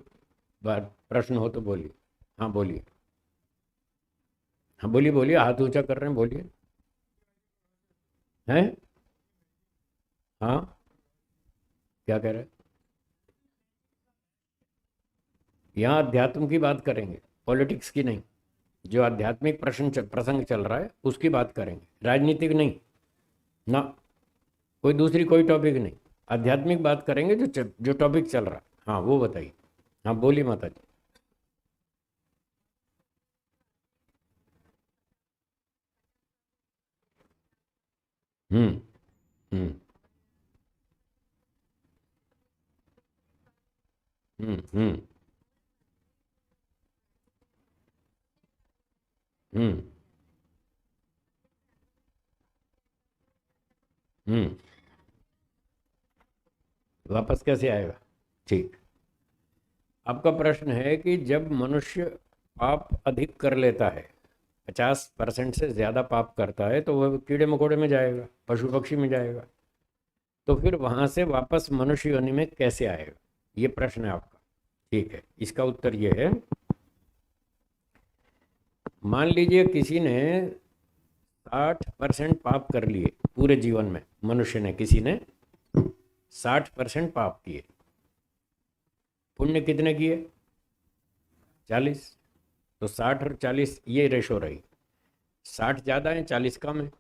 बात प्रश्न हो तो बोलिए। हाँ बोलिए। हाँ बोलिए, बोलिए, हाथ ऊंचा कर रहे हैं, बोलिए। हैं? हाँ, क्या कह रहे हैं? यहाँ अध्यात्म की बात करेंगे, पॉलिटिक्स की नहीं। जो आध्यात्मिक प्रसंग चल रहा है उसकी बात करेंगे, राजनीतिक नहीं ना, कोई दूसरी कोई टॉपिक नहीं। आध्यात्मिक बात करेंगे, जो टॉपिक चल रहा है। हाँ वो बताइए। हाँ बोलिए माता जी। हम्म। हम्म। हम्म। हम्म। हम्म। हम्म। वापस कैसे आएगा? ठीक। आपका प्रश्न है कि जब मनुष्य पाप अधिक कर लेता है, 50% से ज़्यादा पाप करता है, तो वह कीड़े मकोड़े में जाएगा, पशु पक्षी में जाएगा। तो फिर वहां से वापस मनुष्य योनि में कैसे आएगा, ये प्रश्न है आपका। ठीक है, इसका उत्तर ये है। मान लीजिए किसी ने 60% पाप कर लिए पूरे जीवन में, मनुष्य ने, किसी ने 60% पाप किए। पुण्य कितने किए? 40। तो 60 और 40 ये रेशो रही। 60 ज़्यादा है, 40 कम है।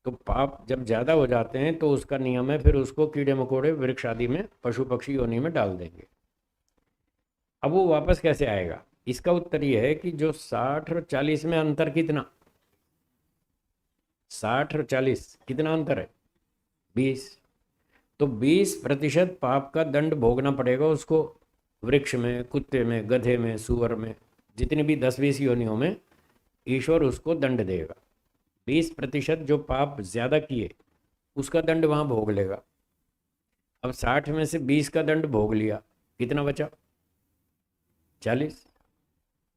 तो पाप जब ज़्यादा हो जाते हैं तो उसका नियम है, फिर उसको कीड़े मकोड़े वृक्ष आदि में, पशु पक्षी योनि में डाल देंगे। अब वो वापस कैसे आएगा? इसका उत्तर ये है कि जो 60 और 40 में अंतर कितना, 60 और 40 कितना अंतर है? 20। तो 20% पाप का दंड भोगना पड़ेगा उसको, वृक्ष में, कुत्ते में, गधे में, सुअर में, जितनी भी 10-20 योनियों में ईश्वर उसको दंड देगा। 20% जो पाप ज्यादा किए उसका दंड वहां भोग लेगा। अब 60 में से 20 का दंड भोग लिया, कितना बचा? 40।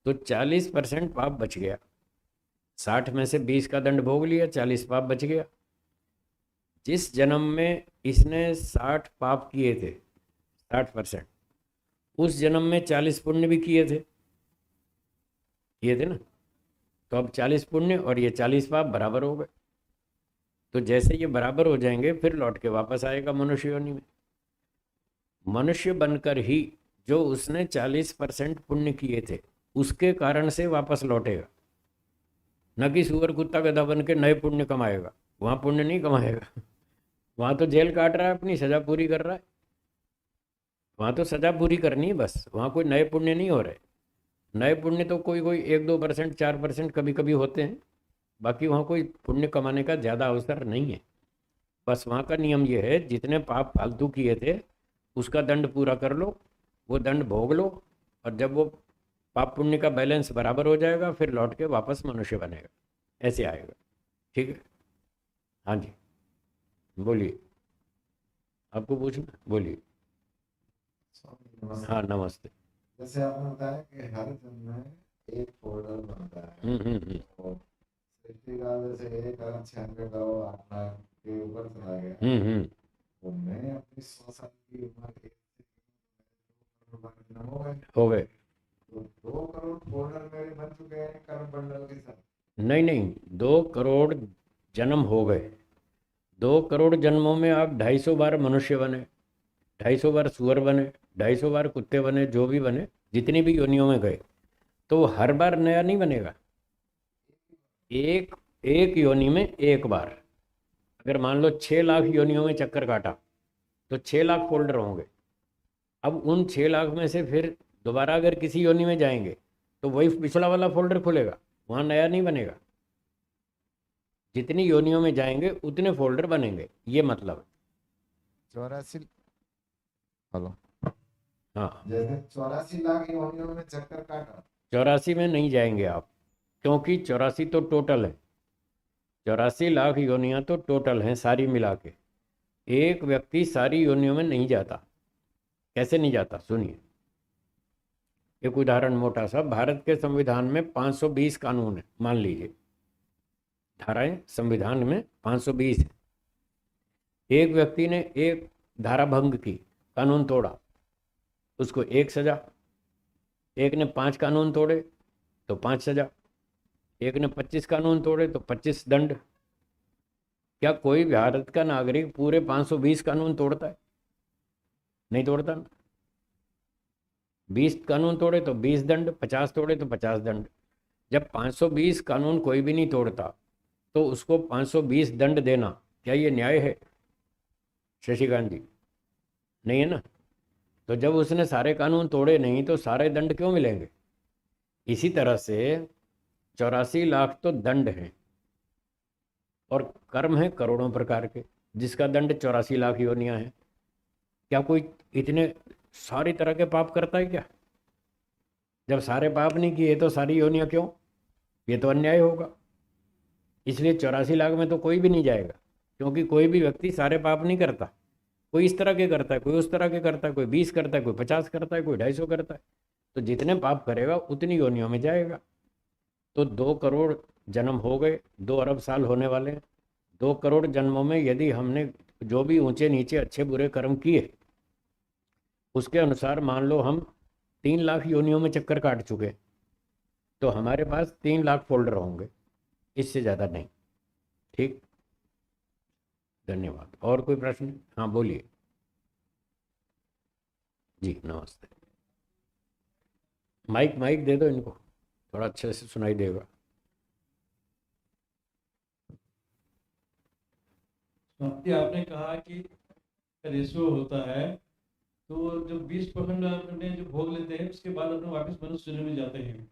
तो 40% पाप बच गया। 60 में से 20 का दंड भोग लिया, 40 पाप बच गया। जिस जन्म में इसने 60 पाप किए थे, 60%, उस जन्म में 40 पुण्य भी किए थे ना। तो अब 40 पुण्य और ये 40 पाप बराबर हो गए। तो जैसे ये बराबर हो जाएंगे फिर लौट के वापस आएगा मनुष्य योनि में। मनुष्य बनकर ही जो उसने 40% पुण्य किए थे उसके कारण से वापस लौटेगा, न कि सुअर कुत्ता गधा बन के नए पुण्य कमाएगा। वहां पुण्य नहीं कमाएगा। वहां तो जेल काट रहा है, अपनी सजा पूरी कर रहा है। वहां तो सजा पूरी करनी है बस, वहां कोई नए पुण्य नहीं हो रहे। नए पुण्य तो कोई कोई 1-2%, 4% कभी कभी होते हैं। बाकी वहाँ कोई पुण्य कमाने का ज़्यादा अवसर नहीं है। बस वहाँ का नियम ये है, जितने पाप फालतू किए थे उसका दंड पूरा कर लो, वो दंड भोग लो। और जब वो पाप पुण्य का बैलेंस बराबर हो जाएगा फिर लौट के वापस मनुष्य बनेगा, ऐसे आएगा। ठीक है। हाँ जी, बोलिए। आपको पूछना, बोलिए। स्वामी नमस्ते। हाँ नमस्ते। जैसे आपने बताया कि हर जन्म में एक फोल्डर बनता है, हम्म। तो सृष्टि का जैसे 1,96,08 लाख के ऊपर चला गया, हम्म। तो मैं अपनी 100 साल की उम्र एक जन्म हो गए, हो गए। तो 2 करोड़ फोल्डर मेरे बन चुके हैं कर्म बंडल के साथ। नहीं नहीं, 2 करोड़ जन्म हो गए। 2 करोड़ जन्मों में आप 250 बार मनुष्य बने, 250 बार सुअर बने, 250 बार कुत्ते बने, जो भी बने, जितनी भी योनियों में गए, तो हर बार नया नहीं बनेगा। एक एक योनि में एक बार। अगर मान लो 6 लाख योनियों में चक्कर काटा तो 6 लाख फोल्डर होंगे। अब उन 6 लाख में से फिर दोबारा अगर किसी योनि में जाएंगे तो वही पिछला वाला फोल्डर खुलेगा, वहाँ नया नहीं बनेगा। जितनी योनियों में जाएंगे उतने फोल्डर बनेंगे, ये मतलब है। 84, हेलो, हाँ। जैसे 84 लाख योनियों में चक्कर काटा। 84 में नहीं जाएंगे आप, क्योंकि 84 तो टोटल है। 84 लाख योनियां तो टोटल हैं सारी मिला के। एक व्यक्ति सारी योनियों में नहीं जाता। कैसे नहीं जाता, सुनिए। एक उदाहरण मोटा सा, भारत के संविधान में 520 कानून है, मान लीजिए धाराएं संविधान में 520 है। एक व्यक्ति ने एक धारा भंग की, कानून तोड़ा, उसको 1 सजा। एक ने 5 कानून तोड़े तो 5 सजा। एक ने 25 कानून तोड़े तो 25 दंड। क्या कोई भारत का नागरिक पूरे 520 कानून तोड़ता है? नहीं तोड़ता ना। 20 कानून तोड़े तो 20 दंड, 50 तोड़े तो 50 दंड। जब 520 कानून कोई भी नहीं तोड़ता तो उसको 520 दंड देना, क्या ये न्याय है शशिकांत जी? नहीं है ना। तो जब उसने सारे कानून तोड़े नहीं तो सारे दंड क्यों मिलेंगे? इसी तरह से 84 लाख तो दंड हैं और कर्म है करोड़ों प्रकार के, जिसका दंड 84 लाख योनियां हैं। क्या कोई इतने सारी तरह के पाप करता है क्या? जब सारे पाप नहीं किए तो सारी योनियां क्यों? ये तो अन्याय होगा। इसलिए 84 लाख में तो कोई भी नहीं जाएगा, क्योंकि कोई भी व्यक्ति सारे पाप नहीं करता। कोई इस तरह के करता है, कोई उस तरह के करता है, कोई 20 करता है, कोई 50 करता है, कोई 250 करता है। तो जितने पाप करेगा उतनी योनियों में जाएगा। तो 2 करोड़ जन्म हो गए, 2 अरब साल होने वाले हैं। 2 करोड़ जन्मों में यदि हमने जो भी ऊंचे नीचे अच्छे बुरे कर्म किए, उसके अनुसार मान लो हम 3 लाख योनियों में चक्कर काट चुके, तो हमारे पास 3 लाख फोल्डर होंगे, इससे ज़्यादा नहीं। ठीक, धन्यवाद। और कोई प्रश्न? हाँ बोलिए जी, नमस्ते। माइक माइक दे दो इनको, थोड़ा अच्छे से सुनाई देगा। स्वाति, आपने कहा कि रेशियो होता है, तो जो 20% अपने जो भोग लेते हैं उसके बाद अपने वापस मनुष्य जन्म में जाते हैं,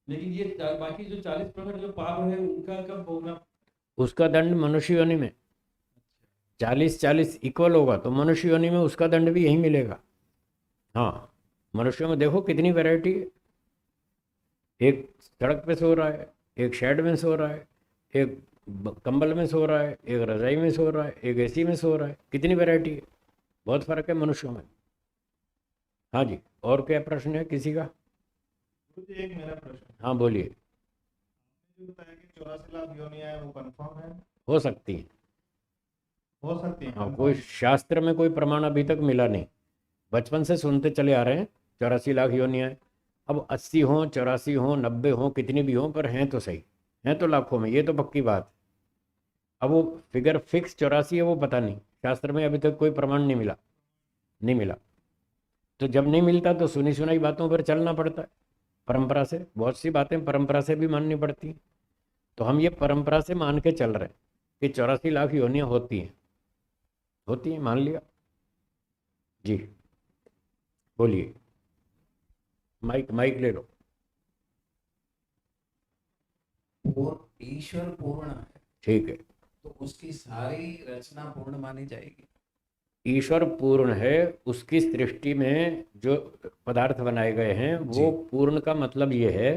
लेकिन ये बाकी जो 40% जो पाप है उनका कब भोगना? उसका दंड मनुष्य योनि में 40-40 इक्वल होगा, तो मनुष्य योनि में उसका दंड भी यही मिलेगा। हाँ, मनुष्यों में देखो कितनी वैरायटी है। एक सड़क पे सो रहा है, एक शेड में सो रहा है, एक कंबल में सो रहा है, एक रजाई में सो रहा है, एक एसी में सो रहा है। कितनी वैरायटी है, बहुत फर्क है मनुष्यों में। हाँ जी, और क्या प्रश्न है किसी का? मुझे एक मेरा प्रश्न, हाँ बोलिए। जो बताया कि 84 लाख योनियां है, वो कंफर्म है? हो सकती है, हो सकती है हाँ, confirm? कोई शास्त्र में कोई प्रमाण अभी तक मिला नहीं। बचपन से सुनते चले आ रहे हैं 84 लाख योनियां हैं। अब 80 हों, 84 हों, 90 हों, कितनी भी हों, पर हैं तो सही, हैं तो लाखों में, ये तो पक्की बात है। अब वो फिगर फिक्स 84 है वो पता नहीं, शास्त्र में अभी तक कोई प्रमाण नहीं मिला, नहीं मिला। तो जब नहीं मिलता तो सुनी सुनाई बातों पर चलना पड़ता है, परंपरा से। बहुत सी बातें परंपरा से भी माननी पड़ती हैं। तो हम ये परंपरा से मान के चल रहे हैं कि 84 लाख योनियां होती हैं, होती हैं, मान लिया जी। बोलिए, माइक माइक ले लो। ईश्वर पूर्ण है, ठीक है, तो उसकी सारी रचना पूर्ण मानी जाएगी। ईश्वर पूर्ण है, उसकी सृष्टि में जो पदार्थ बनाए गए हैं वो पूर्ण का मतलब ये है,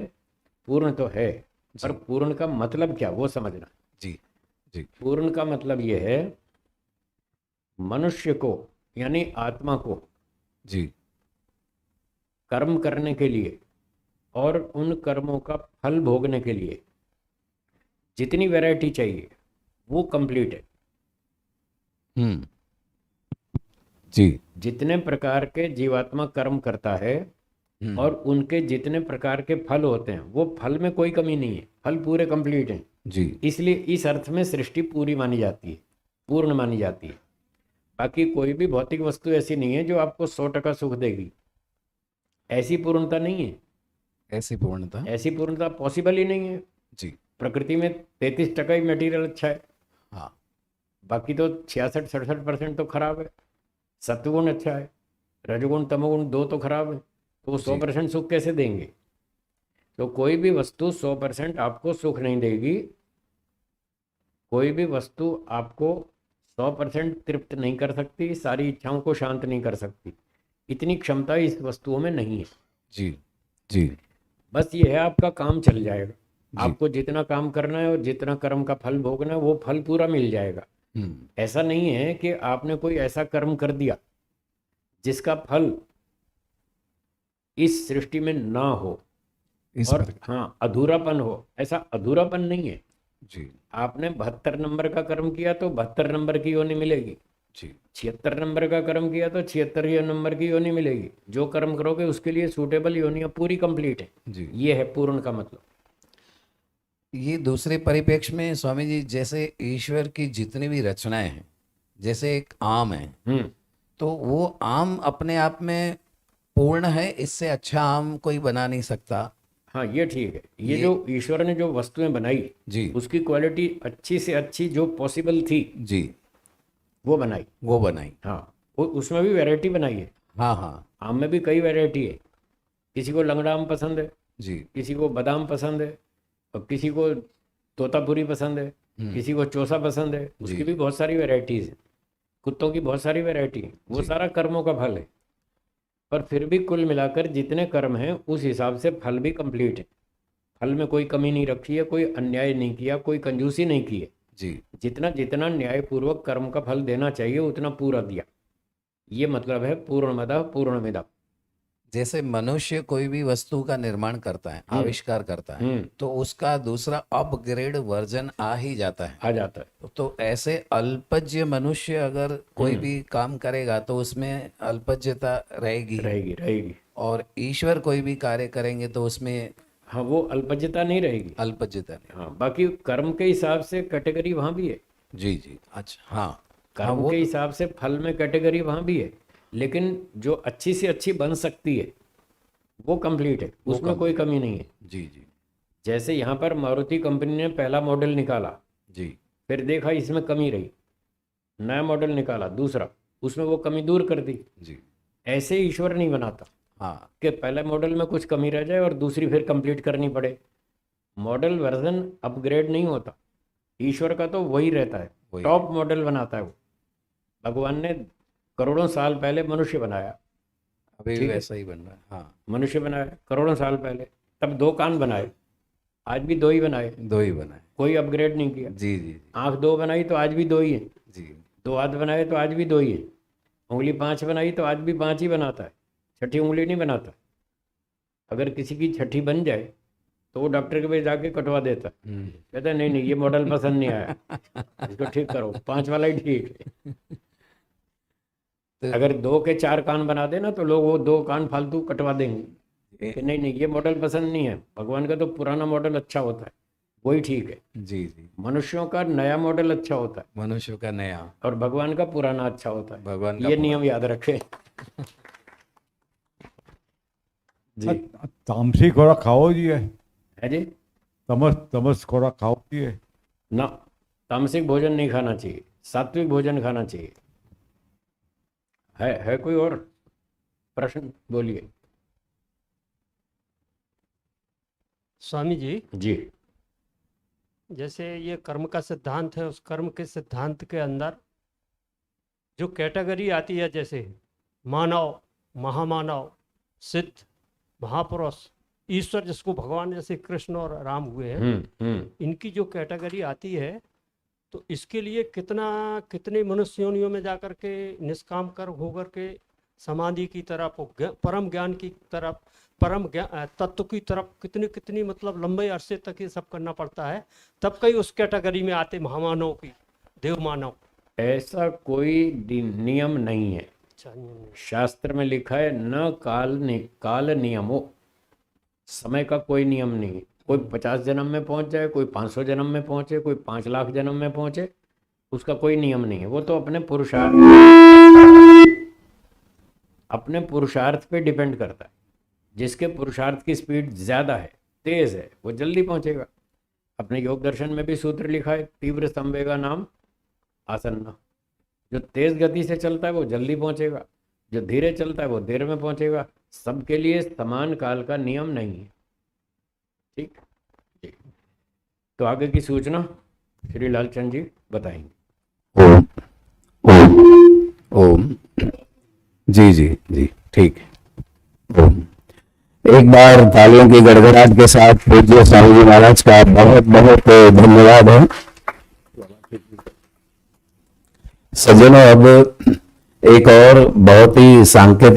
पूर्ण तो है पर पूर्ण का मतलब क्या वो समझना। जी जी। पूर्ण का मतलब ये है मनुष्य को यानी आत्मा को जी कर्म करने के लिए और उन कर्मों का फल भोगने के लिए जितनी वैरायटी चाहिए वो कंप्लीट है। जी। जितने प्रकार के जीवात्मा कर्म करता है और उनके जितने प्रकार के फल होते हैं वो फल में कोई कमी नहीं है, फल पूरे कंप्लीट हैं। जी। इसलिए इस अर्थ में सृष्टि पूरी मानी जाती है, पूर्ण मानी जाती है। बाकी कोई भी भौतिक वस्तु ऐसी नहीं है जो आपको 100% सुख देगी, ऐसी पूर्णता नहीं है। ऐसी पूर्णता पॉसिबल ही नहीं है जी। प्रकृति में 33% ही मटेरियल अच्छा है, हाँ। बाकी तो 66-67% तो खराब है। सत्वगुण अच्छा है, रजगुण तमोगुण 2 तो खराब है, तो वो 100% सुख कैसे देंगे? तो कोई भी वस्तु 100% आपको सुख नहीं देगी, कोई भी वस्तु आपको 100% तृप्त नहीं कर सकती, सारी इच्छाओं को शांत नहीं कर सकती। इतनी क्षमता इस वस्तुओं में नहीं है। जी जी। बस ये है, आपका काम चल जाएगा। आपको जितना काम करना है और जितना कर्म का फल भोगना है वो फल पूरा मिल जाएगा। ऐसा नहीं है कि आपने कोई ऐसा कर्म कर दिया जिसका फल इस सृष्टि में ना हो और हाँ अधूरापन हो, ऐसा अधूरापन नहीं है जी। आपने 72 नंबर का कर्म किया तो 72 नंबर की योनि मिलेगी जी। 76 नंबर का कर्म किया तो 76 नंबर की योनि मिलेगी। जो कर्म करोगे उसके लिए सूटेबल योनियां पूरी कंप्लीट है जी। ये है पूर्ण का मतलब। ये दूसरे परिप्रेक्ष्य में स्वामी जी, जैसे ईश्वर की जितनी भी रचनाएं हैं, जैसे एक आम है, तो वो आम अपने आप में पूर्ण है, इससे अच्छा आम कोई बना नहीं सकता। हाँ ये ठीक है। ये जो ईश्वर ने जो वस्तुएं बनाई जी उसकी क्वालिटी अच्छी से अच्छी जो पॉसिबल थी जी, वो बनाई। वो बनाई। हाँ उसमें भी वैरायटी बनाई है। हाँ हाँ आम में भी कई वैरायटी है। किसी को लंगड़ा आम पसंद है, जी। किसी को बादाम पसंद है, और किसी को तोतापुरी पसंद है, किसी को चौसा पसंद है। उसकी भी बहुत सारी वैरायटीज है। कुत्तों की बहुत सारी वैरायटी है। वो सारा कर्मों का फल है। पर फिर भी कुल मिलाकर जितने कर्म हैं उस हिसाब से फल भी कंप्लीट है। फल में कोई कमी नहीं रखी है, कोई अन्याय नहीं किया, कोई कंजूसी नहीं की है। जी जितना जितना न्यायपूर्वक कर्म का फल देना चाहिए उतना पूरा दिया। ये मतलब है पूर्णमदः पूर्णमिदम्। जैसे मनुष्य कोई भी वस्तु का निर्माण करता है, आविष्कार करता है, तो उसका दूसरा अपग्रेड वर्जन आ ही जाता है। आ जाता है। तो ऐसे अल्पज्य मनुष्य अगर कोई भी काम करेगा तो उसमें अल्पज्यता रहेगी, रहेगी रहेगी। और ईश्वर कोई भी कार्य करेंगे तो उसमें हाँ वो अल्पज्यता नहीं रहेगी। अल्पज्यता नहीं। हाँ बाकी कर्म के हिसाब से कैटेगरी वहाँ भी है। जी जी, अच्छा हाँ। कर्म के हिसाब से फल में कैटेगरी वहाँ भी है। लेकिन जो अच्छी से अच्छी बन सकती है वो कंप्लीट है, उसमें कोई कमी नहीं है। जी जी जैसे यहाँ पर मारुति कंपनी ने पहला मॉडल निकाला, जी फिर देखा इसमें कमी रही, नया मॉडल निकाला दूसरा, उसमें वो कमी दूर कर दी। जी। ऐसे ईश्वर नहीं बनाता हाँ कि पहले मॉडल में कुछ कमी रह जाए और दूसरी फिर कंप्लीट करनी पड़े। मॉडल वर्जन अपग्रेड नहीं होता। ईश्वर का तो वही रहता है, वही। टॉप मॉडल बनाता है वो। भगवान ने करोड़ों साल पहले मनुष्य बनाया, अभी ठीक भी है। वैसा ही बन रहा है। हाँ, मनुष्य बनाया करोड़ों साल पहले, तब 2 कान बनाए, आज भी 2 ही बनाए, दो ही बनाए। कोई अपग्रेड नहीं किया। जी जी आँख 2 बनाई तो आज भी 2 ही है। जी 2 हाथ बनाए तो आज भी 2 ही है। उंगली 5 बनाई तो आज भी 5 ही बनाता है, छठी उंगली नहीं बनाता। अगर किसी की छठी बन जाए तो वो डॉक्टर के पास जाके कटवा देता है। कहता है नहीं नहीं ये मॉडल पसंद नहीं आया, इसको ठीक करो, 5 वाला ही ठीक है। तो अगर 2 के 4 कान बना देना तो लोग वो 2 कान फालतू कटवा देंगे कि नहीं नहीं ये मॉडल पसंद नहीं है। भगवान का तो पुराना मॉडल अच्छा होता है, वही ठीक है। जी जी, मनुष्यों का नया मॉडल अच्छा होता है मनुष्य का नया, और भगवान का पुराना अच्छा होता है। भगवान का ये नियम याद रखें। जी तामसी खोराक खाओ जी है जी। तमस खोराक खाओ जी ना, तामसिक भोजन नहीं खाना चाहिए, सात्विक भोजन खाना चाहिए। है कोई और प्रश्न? बोलिए। स्वामी जी, जी जैसे ये कर्म का सिद्धांत है, उस कर्म के सिद्धांत के अंदर जो कैटेगरी आती है, जैसे मानव, महामानव, सिद्ध, महापुरुष, ईश्वर, जिसको भगवान जैसे कृष्ण और राम हुए हैं, इनकी जो कैटेगरी आती है, तो इसके लिए कितने मनुष्य योनियों में जाकर के निष्काम कर होकर के समाधि की तरफ, परम ज्ञान की तरफ, परम ज्ञान तत्व की तरफ कितनी मतलब लंबे अरसे तक ये सब करना पड़ता है, तब कई उस कैटेगरी में आते महामानव की, देव मानव। ऐसा कोई नियम नहीं है। अच्छा, शास्त्र में लिखा है न काल नियमो, समय का कोई नियम नहीं है। कोई 50 जन्म में पहुंच जाए, कोई 500 जन्म में पहुंचे, कोई 5 लाख जन्म में पहुंचे, उसका कोई नियम नहीं है। वो तो अपने पुरुषार्थ पे डिपेंड करता है। जिसके पुरुषार्थ की स्पीड ज़्यादा है, तेज है, वो जल्दी पहुंचेगा। अपने योग दर्शन में भी सूत्र लिखा है, तीव्र संवेगा नाम आसन्न। जो तेज गति से चलता है वो जल्दी पहुंचेगा, जो धीरे चलता है वो देर में पहुंचेगा। सबके लिए समान काल का नियम नहीं है। ठीक जी। तो आगे की सूचना श्री लालचंद जी बताएंगे। ओम। जी जी जी, ठीक है। ओम। एक बार तालियों की गड़गड़ाहट के साथ पूज्य स्वामी जी महाराज का बहुत बहुत धन्यवाद है। सज्जनों, अब एक और बहुत ही सांकेतिक